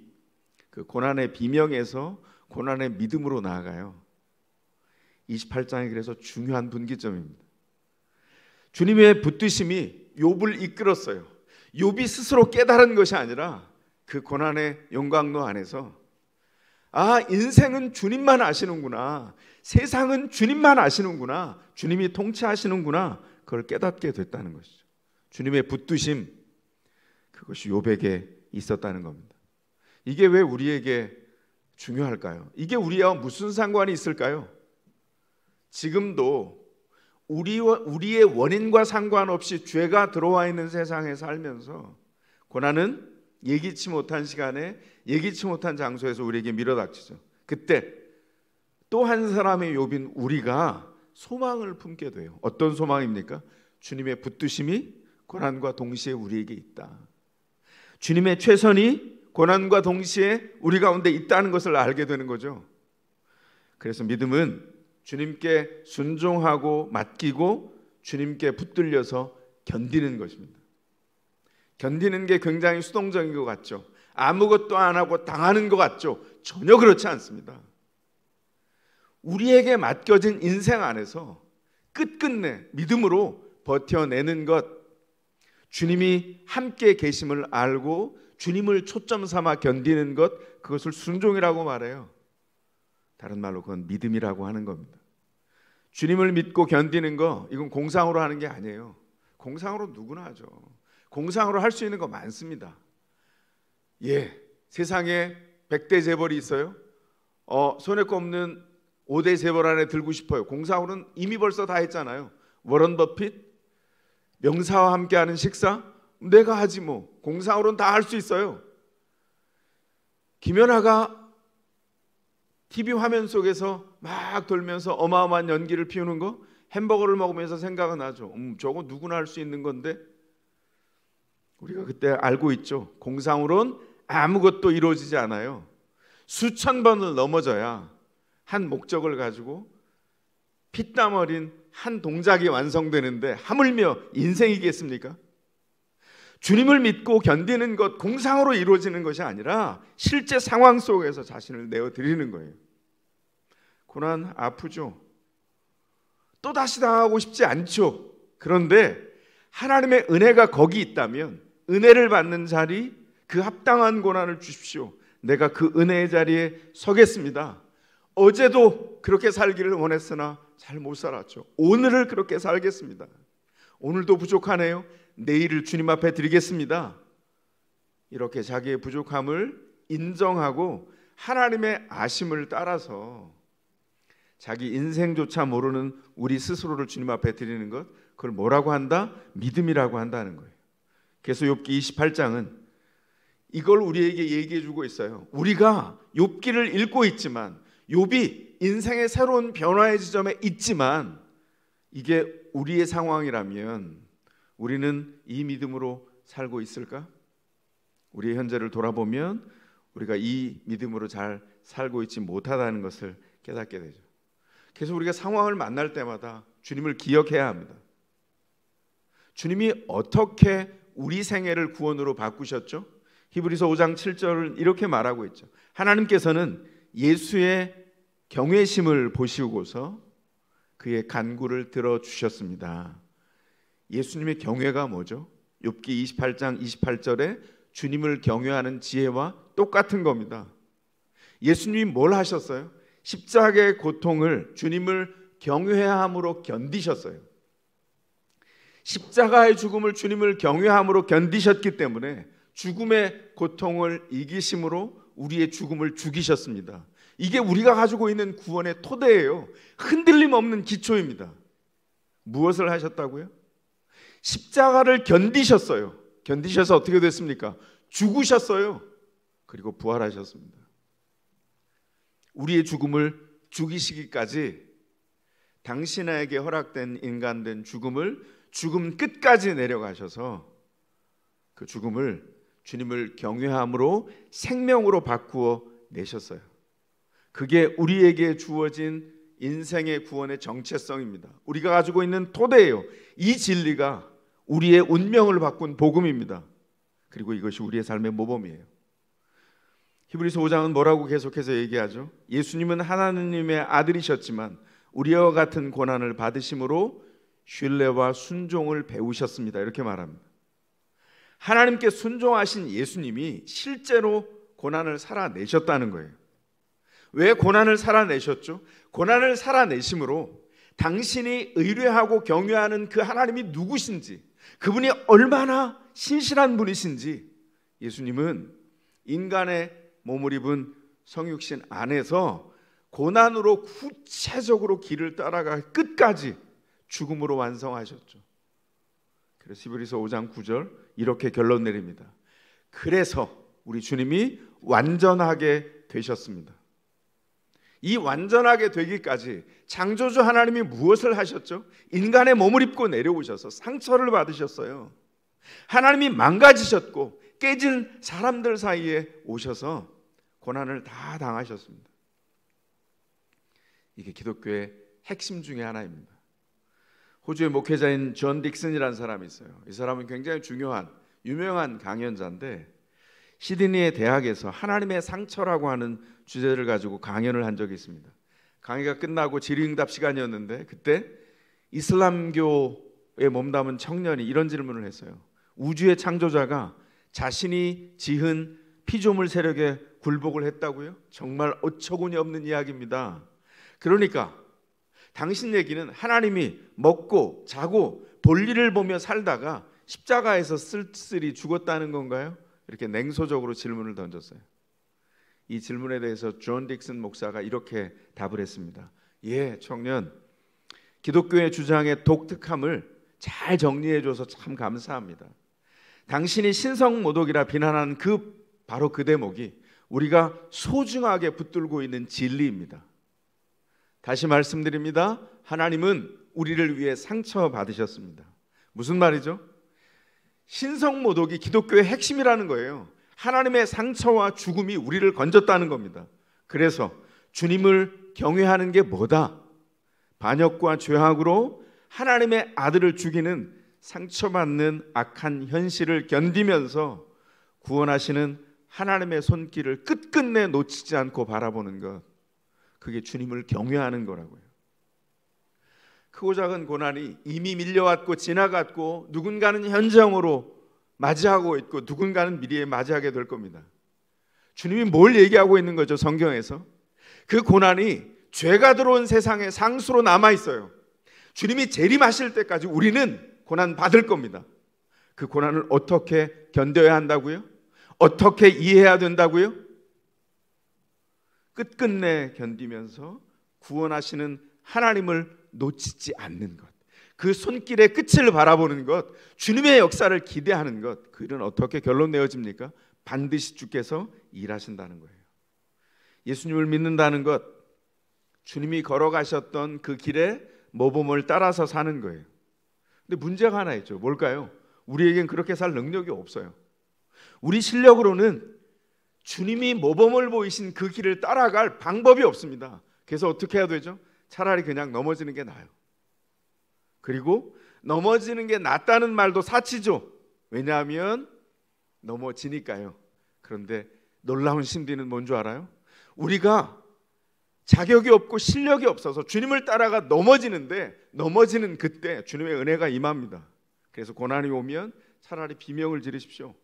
그 고난의 비명에서 고난의 믿음으로 나아가요. 28장이 그래서 중요한 분기점입니다. 주님의 붙드심이 욥을 이끌었어요. 욥이 스스로 깨달은 것이 아니라 그 고난의 영광로 안에서 아, 인생은 주님만 아시는구나, 세상은 주님만 아시는구나, 주님이 통치하시는구나, 그걸 깨닫게 됐다는 것이죠. 주님의 붙드심, 그것이 욥에게 있었다는 겁니다. 이게 왜 우리에게 중요할까요? 이게 우리와 무슨 상관이 있을까요? 지금도 우리의 원인과 상관없이 죄가 들어와 있는 세상에 살면서 고난은 예기치 못한 시간에 예기치 못한 장소에서 우리에게 밀어닥치죠. 그때 또 한 사람의 욥인 우리가 소망을 품게 돼요. 어떤 소망입니까? 주님의 붙드심이 고난과 동시에 우리에게 있다. 주님의 최선이 고난과 동시에 우리 가운데 있다는 것을 알게 되는 거죠. 그래서 믿음은 주님께 순종하고 맡기고 주님께 붙들려서 견디는 것입니다. 견디는 게 굉장히 수동적인 것 같죠. 아무것도 안 하고 당하는 것 같죠. 전혀 그렇지 않습니다. 우리에게 맡겨진 인생 안에서 끝끝내 믿음으로 버텨내는 것, 주님이 함께 계심을 알고 주님을 초점 삼아 견디는 것, 그것을 순종이라고 말해요. 다른 말로 그건 믿음이라고 하는 겁니다. 주님을 믿고 견디는 거, 이건 공상으로 하는 게 아니에요. 공상으로 누구나 하죠. 공상으로 할 수 있는 거 많습니다. 예, 세상에 100대 재벌이 있어요. 손에 꼽는 5대 재벌 안에 들고 싶어요. 공상으로는 이미 벌써 다 했잖아요. 워런 버핏, 명사와 함께하는 식사, 내가 하지 뭐. 공상으로는 다 할 수 있어요. 김연아가 TV 화면 속에서 막 돌면서 어마어마한 연기를 피우는 거, 햄버거를 먹으면서 생각은 나죠. 저거 누구나 할 수 있는 건데. 우리가 그때 알고 있죠. 공상으로는 아무것도 이루어지지 않아요. 수천 번을 넘어져야 한 목적을 가지고 피땀 어린 한 동작이 완성되는데 하물며 인생이겠습니까? 주님을 믿고 견디는 것, 공상으로 이루어지는 것이 아니라 실제 상황 속에서 자신을 내어드리는 거예요. 고난 아프죠. 또 다시 당하고 싶지 않죠. 그런데 하나님의 은혜가 거기 있다면 은혜를 받는 자리, 그 합당한 고난을 주십시오. 내가 그 은혜의 자리에 서겠습니다. 어제도 그렇게 살기를 원했으나 잘 못 살았죠. 오늘을 그렇게 살겠습니다. 오늘도 부족하네요. 내일을 주님 앞에 드리겠습니다. 이렇게 자기의 부족함을 인정하고 하나님의 아심을 따라서 자기 인생조차 모르는 우리 스스로를 주님 앞에 드리는 것, 그걸 뭐라고 한다? 믿음이라고 한다는 거예요. 그래서 욥기 28장은 이걸 우리에게 얘기해 주고 있어요. 우리가 욥기를 읽고 있지만, 욥이 인생의 새로운 변화의 지점에 있지만, 이게 우리의 상황이라면 우리는 이 믿음으로 살고 있을까? 우리의 현재를 돌아보면 우리가 이 믿음으로 잘 살고 있지 못하다는 것을 깨닫게 되죠. 그래서 우리가 상황을 만날 때마다 주님을 기억해야 합니다. 주님이 어떻게 우리 생애를 구원으로 바꾸셨죠? 히브리서 5장 7절은 이렇게 말하고 있죠. 하나님께서는 예수의 경외심을 보시고서 그의 간구를 들어주셨습니다. 예수님의 경외가 뭐죠? 욥기 28장 28절에 주님을 경외하는 지혜와 똑같은 겁니다. 예수님이 뭘 하셨어요? 십자가의 고통을 주님을 경외함으로 견디셨어요. 십자가의 죽음을 주님을 경외함으로 견디셨기 때문에 죽음의 고통을 이기심으로 우리의 죽음을 죽이셨습니다. 이게 우리가 가지고 있는 구원의 토대예요. 흔들림 없는 기초입니다. 무엇을 하셨다고요? 십자가를 견디셨어요. 견디셔서 어떻게 됐습니까? 죽으셨어요. 그리고 부활하셨습니다. 우리의 죽음을 죽이시기까지 당신에게 허락된 인간된 죽음을 죽음 끝까지 내려가셔서 그 죽음을 주님을 경외함으로 생명으로 바꾸어 내셨어요. 그게 우리에게 주어진 인생의 구원의 정체성입니다. 우리가 가지고 있는 토대예요. 이 진리가 우리의 운명을 바꾼 복음입니다. 그리고 이것이 우리의 삶의 모범이에요. 히브리서 5장은 뭐라고 계속해서 얘기하죠? 예수님은 하나님의 아들이셨지만 우리와 같은 고난을 받으심으로 신뢰와 순종을 배우셨습니다. 이렇게 말합니다. 하나님께 순종하신 예수님이 실제로 고난을 살아내셨다는 거예요. 왜 고난을 살아내셨죠? 고난을 살아내심으로 당신이 의뢰하고 경외하는 그 하나님이 누구신지, 그분이 얼마나 신실한 분이신지 예수님은 인간의 몸을 입은 성육신 안에서 고난으로 구체적으로 길을 따라가 끝까지 죽음으로 완성하셨죠. 그래서 히브리서 5장 9절 이렇게 결론 내립니다. 그래서 우리 주님이 완전하게 되셨습니다. 이 완전하게 되기까지 창조주 하나님이 무엇을 하셨죠? 인간의 몸을 입고 내려오셔서 상처를 받으셨어요. 하나님이 망가지셨고 깨진 사람들 사이에 오셔서 고난을 다 당하셨습니다. 이게 기독교의 핵심 중에 하나입니다. 호주의 목회자인 존 딕슨이라는 사람이 있어요. 이 사람은 굉장히 중요한 유명한 강연자인데 시드니의 대학에서 하나님의 상처라고 하는 주제를 가지고 강연을 한 적이 있습니다. 강의가 끝나고 질의응답 시간이었는데 그때 이슬람교에 몸담은 청년이 이런 질문을 했어요. 우주의 창조자가 자신이 지은 피조물 세력에 굴복을 했다고요? 정말 어처구니 없는 이야기입니다. 그러니까 당신 얘기는 하나님이 먹고 자고 볼일을 보며 살다가 십자가에서 쓸쓸히 죽었다는 건가요? 이렇게 냉소적으로 질문을 던졌어요. 이 질문에 대해서 존 딕슨 목사가 이렇게 답을 했습니다. 예, 청년, 기독교의 주장의 독특함을 잘 정리해줘서 참 감사합니다. 당신이 신성모독이라 비난하는 바로 그 대목이 우리가 소중하게 붙들고 있는 진리입니다. 다시 말씀드립니다. 하나님은 우리를 위해 상처받으셨습니다. 무슨 말이죠? 신성모독이 기독교의 핵심이라는 거예요. 하나님의 상처와 죽음이 우리를 건졌다는 겁니다. 그래서 주님을 경외하는 게 뭐다? 반역과 죄악으로 하나님의 아들을 죽이는 상처받는 악한 현실을 견디면서 구원하시는 하나님의 손길을 끝끝내 놓치지 않고 바라보는 것, 그게 주님을 경외하는 거라고요. 크고 작은 고난이 이미 밀려왔고 지나갔고 누군가는 현장으로 맞이하고 있고 누군가는 미래에 맞이하게 될 겁니다. 주님이 뭘 얘기하고 있는 거죠? 성경에서 그 고난이 죄가 들어온 세상에 상수로 남아 있어요. 주님이 재림하실 때까지 우리는 고난 받을 겁니다. 그 고난을 어떻게 견뎌야 한다고요? 어떻게 이해해야 된다고요? 끝끝내 견디면서 구원하시는 하나님을 놓치지 않는 것, 그 손길의 끝을 바라보는 것, 주님의 역사를 기대하는 것, 그 일은 어떻게 결론 내어집니까? 반드시 주께서 일하신다는 거예요. 예수님을 믿는다는 것, 주님이 걸어가셨던 그 길에 모범을 따라서 사는 거예요. 근데 문제가 하나 있죠. 뭘까요? 우리에겐 그렇게 살 능력이 없어요. 우리 실력으로는 주님이 모범을 보이신 그 길을 따라갈 방법이 없습니다. 그래서 어떻게 해야 되죠? 차라리 그냥 넘어지는 게 나아요. 그리고 넘어지는 게 낫다는 말도 사치죠. 왜냐하면 넘어지니까요. 그런데 놀라운 신비는 뭔 줄 알아요? 우리가 자격이 없고 실력이 없어서 주님을 따라가 넘어지는데, 넘어지는 그때 주님의 은혜가 임합니다. 그래서 고난이 오면 차라리 비명을 지르십시오.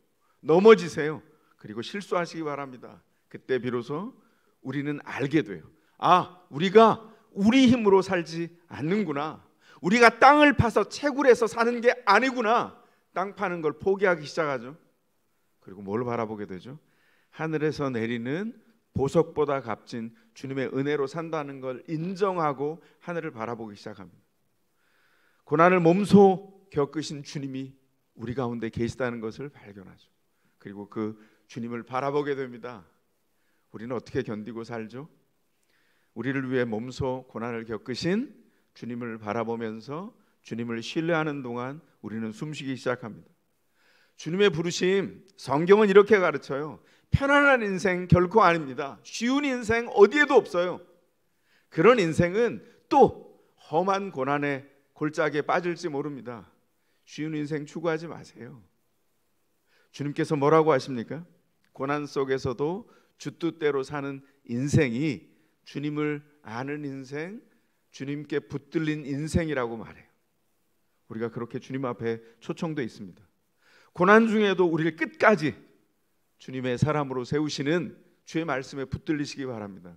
넘어지세요. 그리고 실수하시기 바랍니다. 그때 비로소 우리는 알게 돼요. 아, 우리가 우리 힘으로 살지 않는구나. 우리가 땅을 파서 채굴해서 사는 게 아니구나. 땅 파는 걸 포기하기 시작하죠. 그리고 뭘 바라보게 되죠? 하늘에서 내리는 보석보다 값진 주님의 은혜로 산다는 걸 인정하고 하늘을 바라보기 시작합니다. 고난을 몸소 겪으신 주님이 우리 가운데 계시다는 것을 발견하죠. 그리고 그 주님을 바라보게 됩니다. 우리는 어떻게 견디고 살죠? 우리를 위해 몸소 고난을 겪으신 주님을 바라보면서 주님을 신뢰하는 동안 우리는 숨쉬기 시작합니다. 주님의 부르심, 성경은 이렇게 가르쳐요. 편안한 인생 결코 아닙니다. 쉬운 인생 어디에도 없어요. 그런 인생은 또 험한 고난의 골짜기에 빠질지 모릅니다. 쉬운 인생 추구하지 마세요. 주님께서 뭐라고 하십니까? 고난 속에서도 주 뜻대로 사는 인생이 주님을 아는 인생, 주님께 붙들린 인생이라고 말해요. 우리가 그렇게 주님 앞에 초청되어 있습니다. 고난 중에도 우리를 끝까지 주님의 사람으로 세우시는 주의 말씀에 붙들리시기 바랍니다.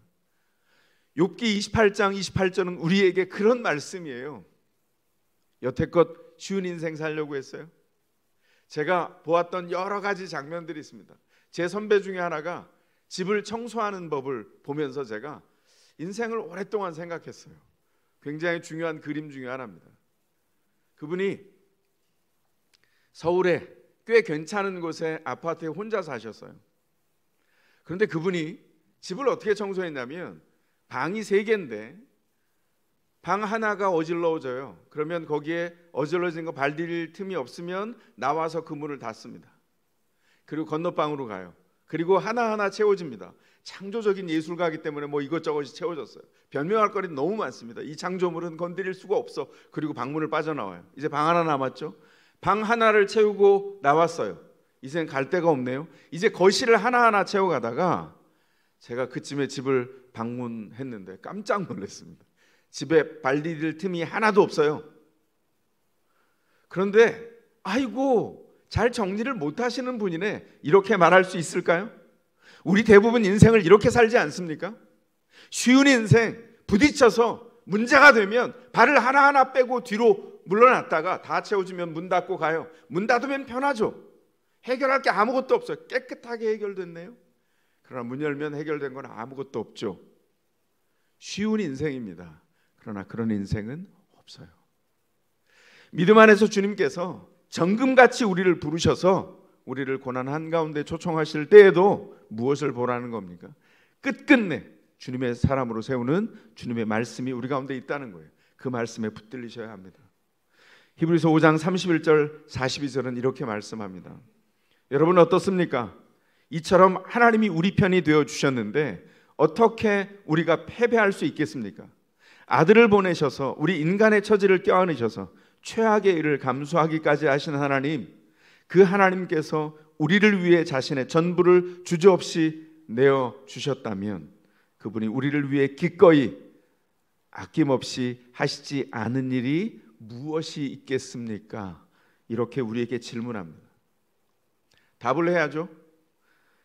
욥기 28장 28절은 우리에게 그런 말씀이에요. 여태껏 쉬운 인생 살려고 했어요? 제가 보았던 여러 가지 장면들이 있습니다. 제 선배 중에 하나가 집을 청소하는 법을 보면서 제가 인생을 오랫동안 생각했어요. 굉장히 중요한 그림 중에 하나입니다. 그분이 서울에 꽤 괜찮은 곳에 아파트에 혼자 사셨어요. 그런데 그분이 집을 어떻게 청소했냐면 방이 3개인데 방 하나가 어질러져요. 그러면 거기에 어질러진 거 발디딜 틈이 없으면 나와서 그 문을 닫습니다. 그리고 건너방으로 가요. 그리고 하나하나 채워집니다. 창조적인 예술가이기 때문에 뭐 이것저것이 채워졌어요. 변명할 거리는 너무 많습니다. 이 창조물은 건드릴 수가 없어. 그리고 방문을 빠져나와요. 이제 방 하나 남았죠. 방 하나를 채우고 나왔어요. 이젠 갈 데가 없네요. 이제 거실을 하나하나 채워가다가 제가 그쯤에 집을 방문했는데 깜짝 놀랐습니다. 집에 발디딜 틈이 하나도 없어요. 그런데 아이고 잘 정리를 못하시는 분이네, 이렇게 말할 수 있을까요? 우리 대부분 인생을 이렇게 살지 않습니까? 쉬운 인생, 부딪혀서 문제가 되면 발을 하나하나 빼고 뒤로 물러났다가 다 채워지면 문 닫고 가요. 문 닫으면 편하죠. 해결할 게 아무것도 없어요. 깨끗하게 해결됐네요. 그러나 문 열면 해결된 건 아무것도 없죠. 쉬운 인생입니다. 그러나 그런 인생은 없어요. 믿음 안에서 주님께서 정금같이 우리를 부르셔서 우리를 고난 한가운데 초청하실 때에도 무엇을 보라는 겁니까? 끝끝내 주님의 사람으로 세우는 주님의 말씀이 우리 가운데 있다는 거예요. 그 말씀에 붙들리셔야 합니다. 히브리서 5장 31절 42절은 이렇게 말씀합니다. 여러분 어떻습니까? 이처럼 하나님이 우리 편이 되어 주셨는데 어떻게 우리가 패배할 수 있겠습니까? 아들을 보내셔서 우리 인간의 처지를 껴안으셔서 최악의 일을 감수하기까지 하신 하나님, 그 하나님께서 우리를 위해 자신의 전부를 주저없이 내어 주셨다면 그분이 우리를 위해 기꺼이 아낌없이 하시지 않은 일이 무엇이 있겠습니까? 이렇게 우리에게 질문합니다. 답을 해야죠.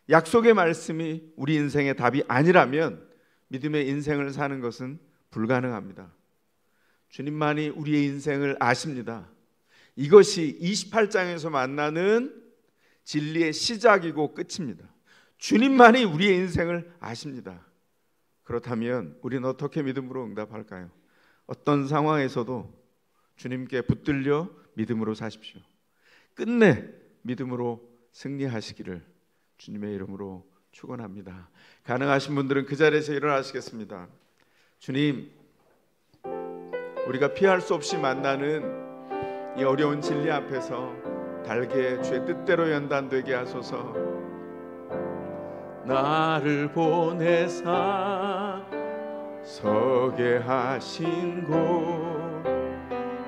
약속의 말씀이 우리 인생의 답이 아니라면 믿음의 인생을 사는 것은 불가능합니다. 주님만이 우리의 인생을 아십니다. 이것이 28장에서 만나는 진리의 시작이고 끝입니다. 주님만이 우리의 인생을 아십니다. 그렇다면 우리는 어떻게 믿음으로 응답할까요? 어떤 상황에서도 주님께 붙들려 믿음으로 사십시오. 끝내 믿음으로 승리하시기를 주님의 이름으로 축원합니다. 가능하신 분들은 그 자리에서 일어나시겠습니다. 주님, 우리가 피할 수 없이 만나는 이 어려운 진리 앞에서 달게 주의 뜻대로 연단되게 하소서. 나를 보내사 서게 하신 곳,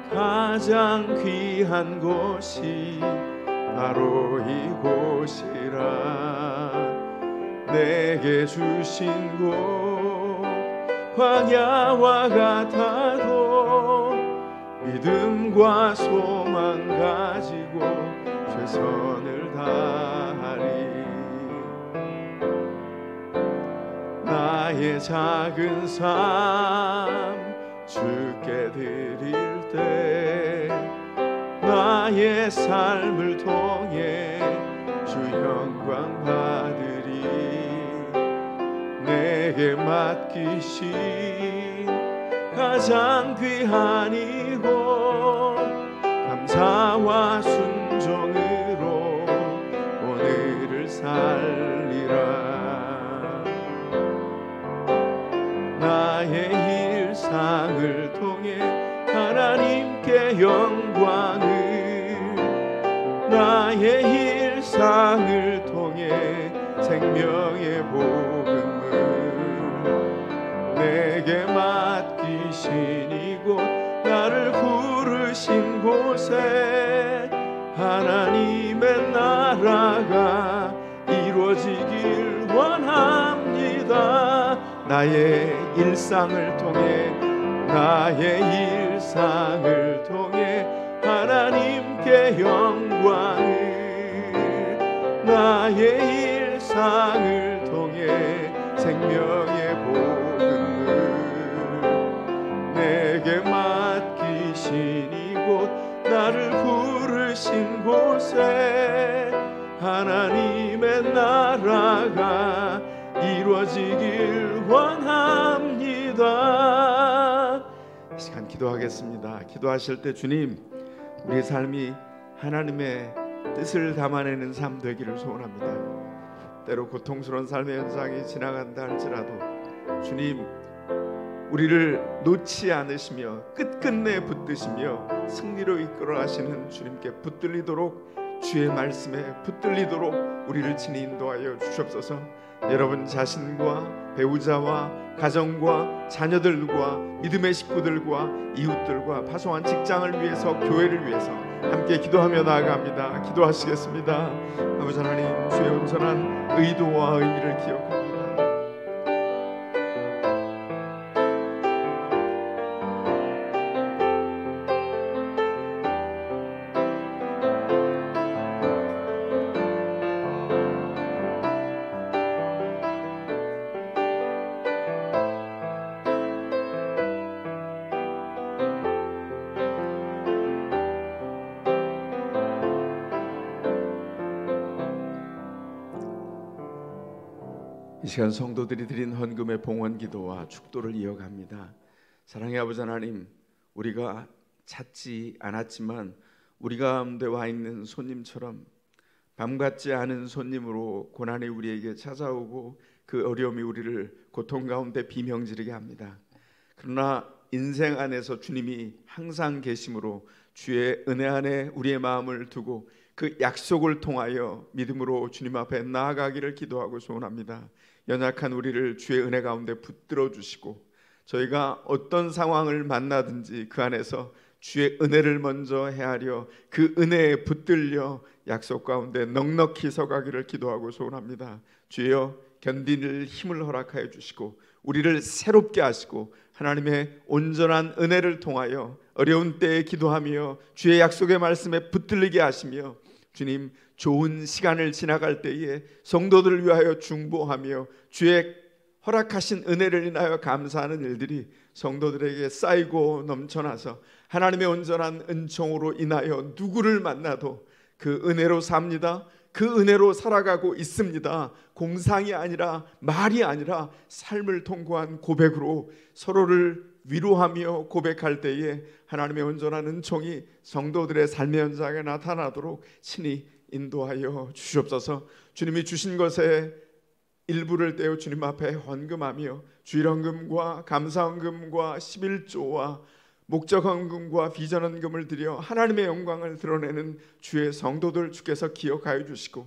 가장 귀한 곳이 바로 이곳이라. 내게 주신 곳 광야와 같아도 믿음과 소망 가지고 최선을 다하리. 나의 작은 삶 주께 드릴 때 나의 삶을 통해 주 영광 받으리. 내게 맡기신 가장 귀한 이곳 감사와 순종으로 오늘을 살리라. 나의 일상을 통해 하나님께 영광을, 나의 일상을 통해 생명의 복음을, 내게 맡기신 이곳 나를 부르신 곳에 하나님의 나라가 이루어지길 원합니다. 나의 일상을 통해, 나의 일상을 통해 하나님께 영광을, 나의 일상을 통해 생명의 복음을, 내게 맡기신 이곳 나를 부르신 곳에 하나님의 나라가 이루어지길 원합니다. 이 시간 기도하겠습니다. 기도하실 때 주님, 우리 삶이 하나님의 뜻을 담아내는 삶 되기를 소원합니다. 때로 고통스러운 삶의 현상이 지나간다 할지라도 주님, 우리를 놓지 않으시며 끝끝내 붙드시며 승리로 이끌어 가시는 주님께 붙들리도록, 주의 말씀에 붙들리도록 우리를 친히 인도하여 주시옵소서. 여러분 자신과 배우자와 가정과 자녀들과 믿음의 식구들과 이웃들과 파송한 직장을 위해서, 교회를 위해서 함께 기도하며 나아갑니다. 기도하시겠습니다. 아버지 하나님, 주의 온전한 의도와 의미를 기억합니다. 이 시간 성도들이 드린 헌금의 봉헌 기도와 축도를 이어갑니다. 사랑의 아버지 하나님, 우리가 찾지 않았지만 우리 가운데 와 있는 손님처럼 밤 같지 않은 손님으로 고난이 우리에게 찾아오고 그 어려움이 우리를 고통 가운데 비명지르게 합니다. 그러나 인생 안에서 주님이 항상 계심으로 주의 은혜 안에 우리의 마음을 두고 그 약속을 통하여 믿음으로 주님 앞에 나아가기를 기도하고 소원합니다. 연약한 우리를 주의 은혜 가운데 붙들어 주시고, 저희가 어떤 상황을 만나든지 그 안에서 주의 은혜를 먼저 헤아려 그 은혜에 붙들려 약속 가운데 넉넉히 서가기를 기도하고 소원합니다. 주여, 견딜 힘을 허락하여 주시고 우리를 새롭게 하시고 하나님의 온전한 은혜를 통하여 어려운 때에 기도하며 주의 약속의 말씀에 붙들리게 하시며 주님 좋은 시간을 지나갈 때에 성도들을 위하여 중보하며 주의 허락하신 은혜를 인하여 감사하는 일들이 성도들에게 쌓이고 넘쳐나서 하나님의 온전한 은총으로 인하여 누구를 만나도 그 은혜로 삽니다. 그 은혜로 살아가고 있습니다. 공상이 아니라 말이 아니라 삶을 통과한 고백으로 서로를 위로하며 고백할 때에 하나님의 온전한 은총이 성도들의 삶의 현장에 나타나도록 친히 인도하여 주시옵소서. 주님이 주신 것에 일부를 떼어 주님 앞에 헌금하며 주일헌금과 감사헌금과 11조와 목적헌금과 비전헌금을 드려 하나님의 영광을 드러내는 주의 성도들 주께서 기억하여 주시고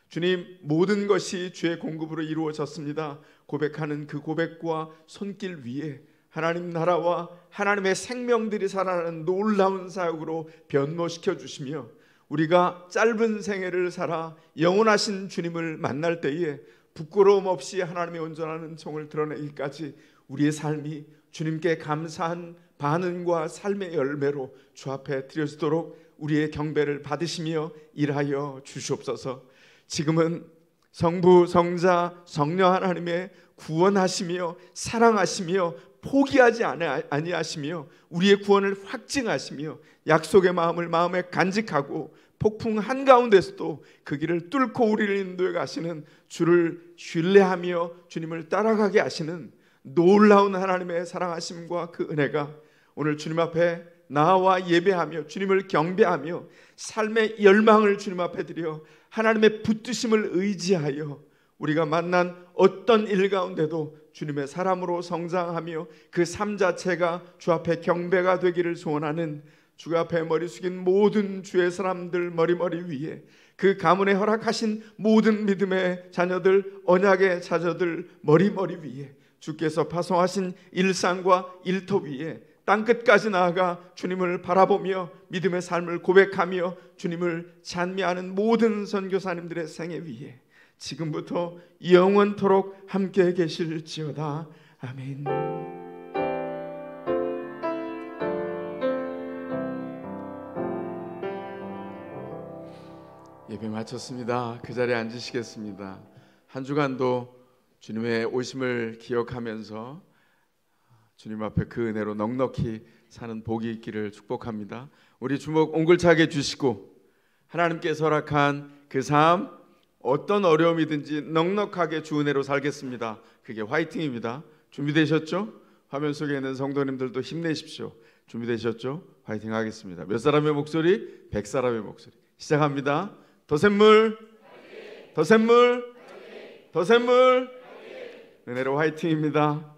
주님 모든 것이 주의 공급으로 이루어졌습니다 고백하는 그 고백과 손길 위에 하나님 나라와 하나님의 생명들이 살아나는 놀라운 사역으로 변모시켜 주시며 우리가 짧은 생애를 살아 영원하신 주님을 만날 때에 부끄러움 없이 하나님의 온전한 은총을 드러내기까지 우리의 삶이 주님께 감사한 반응과 삶의 열매로 주 앞에 드려지도록 우리의 경배를 받으시며 일하여 주시옵소서. 지금은 성부, 성자, 성령 하나님의 구원하시며 사랑하시며 포기하지 아니하시며 우리의 구원을 확증하시며 약속의 마음을 마음에 간직하고 폭풍 한가운데서도 그 길을 뚫고 우리를 인도해 가시는 주를 신뢰하며 주님을 따라가게 하시는 놀라운 하나님의 사랑하심과 그 은혜가 오늘 주님 앞에 나와 예배하며 주님을 경배하며 삶의 열망을 주님 앞에 드려 하나님의 붙드심을 의지하여 우리가 만난 어떤 일 가운데도 주님의 사람으로 성장하며 그 삶 자체가 주 앞에 경배가 되기를 소원하는 주 앞에 머리 숙인 모든 주의 사람들 머리 위에 그 가문에 허락하신 모든 믿음의 자녀들 언약의 자녀들 머리 위에 주께서 파송하신 일상과 일터 위에 땅끝까지 나아가 주님을 바라보며 믿음의 삶을 고백하며 주님을 찬미하는 모든 선교사님들의 생애 위에 지금부터 영원토록 함께 계실지어다. 아멘. 예배 마쳤습니다. 그 자리에 앉으시겠습니다. 한 주간도 주님의 오심을 기억하면서 주님 앞에 그 은혜로 넉넉히 사는 복이 있기를 축복합니다. 우리 주목 옹골차게 주시고 하나님께서 허락한 그 삶 어떤 어려움이든지 넉넉하게 주 은혜로 살겠습니다. 그게 화이팅입니다. 준비되셨죠? 화면 속에 있는 성도님들도 힘내십시오. 준비되셨죠? 화이팅 하겠습니다. 몇 사람의 목소리? 100사람의 목소리. 시작합니다. 더 샘물, 더 샘물, 더 샘물. 은혜로 화이팅입니다.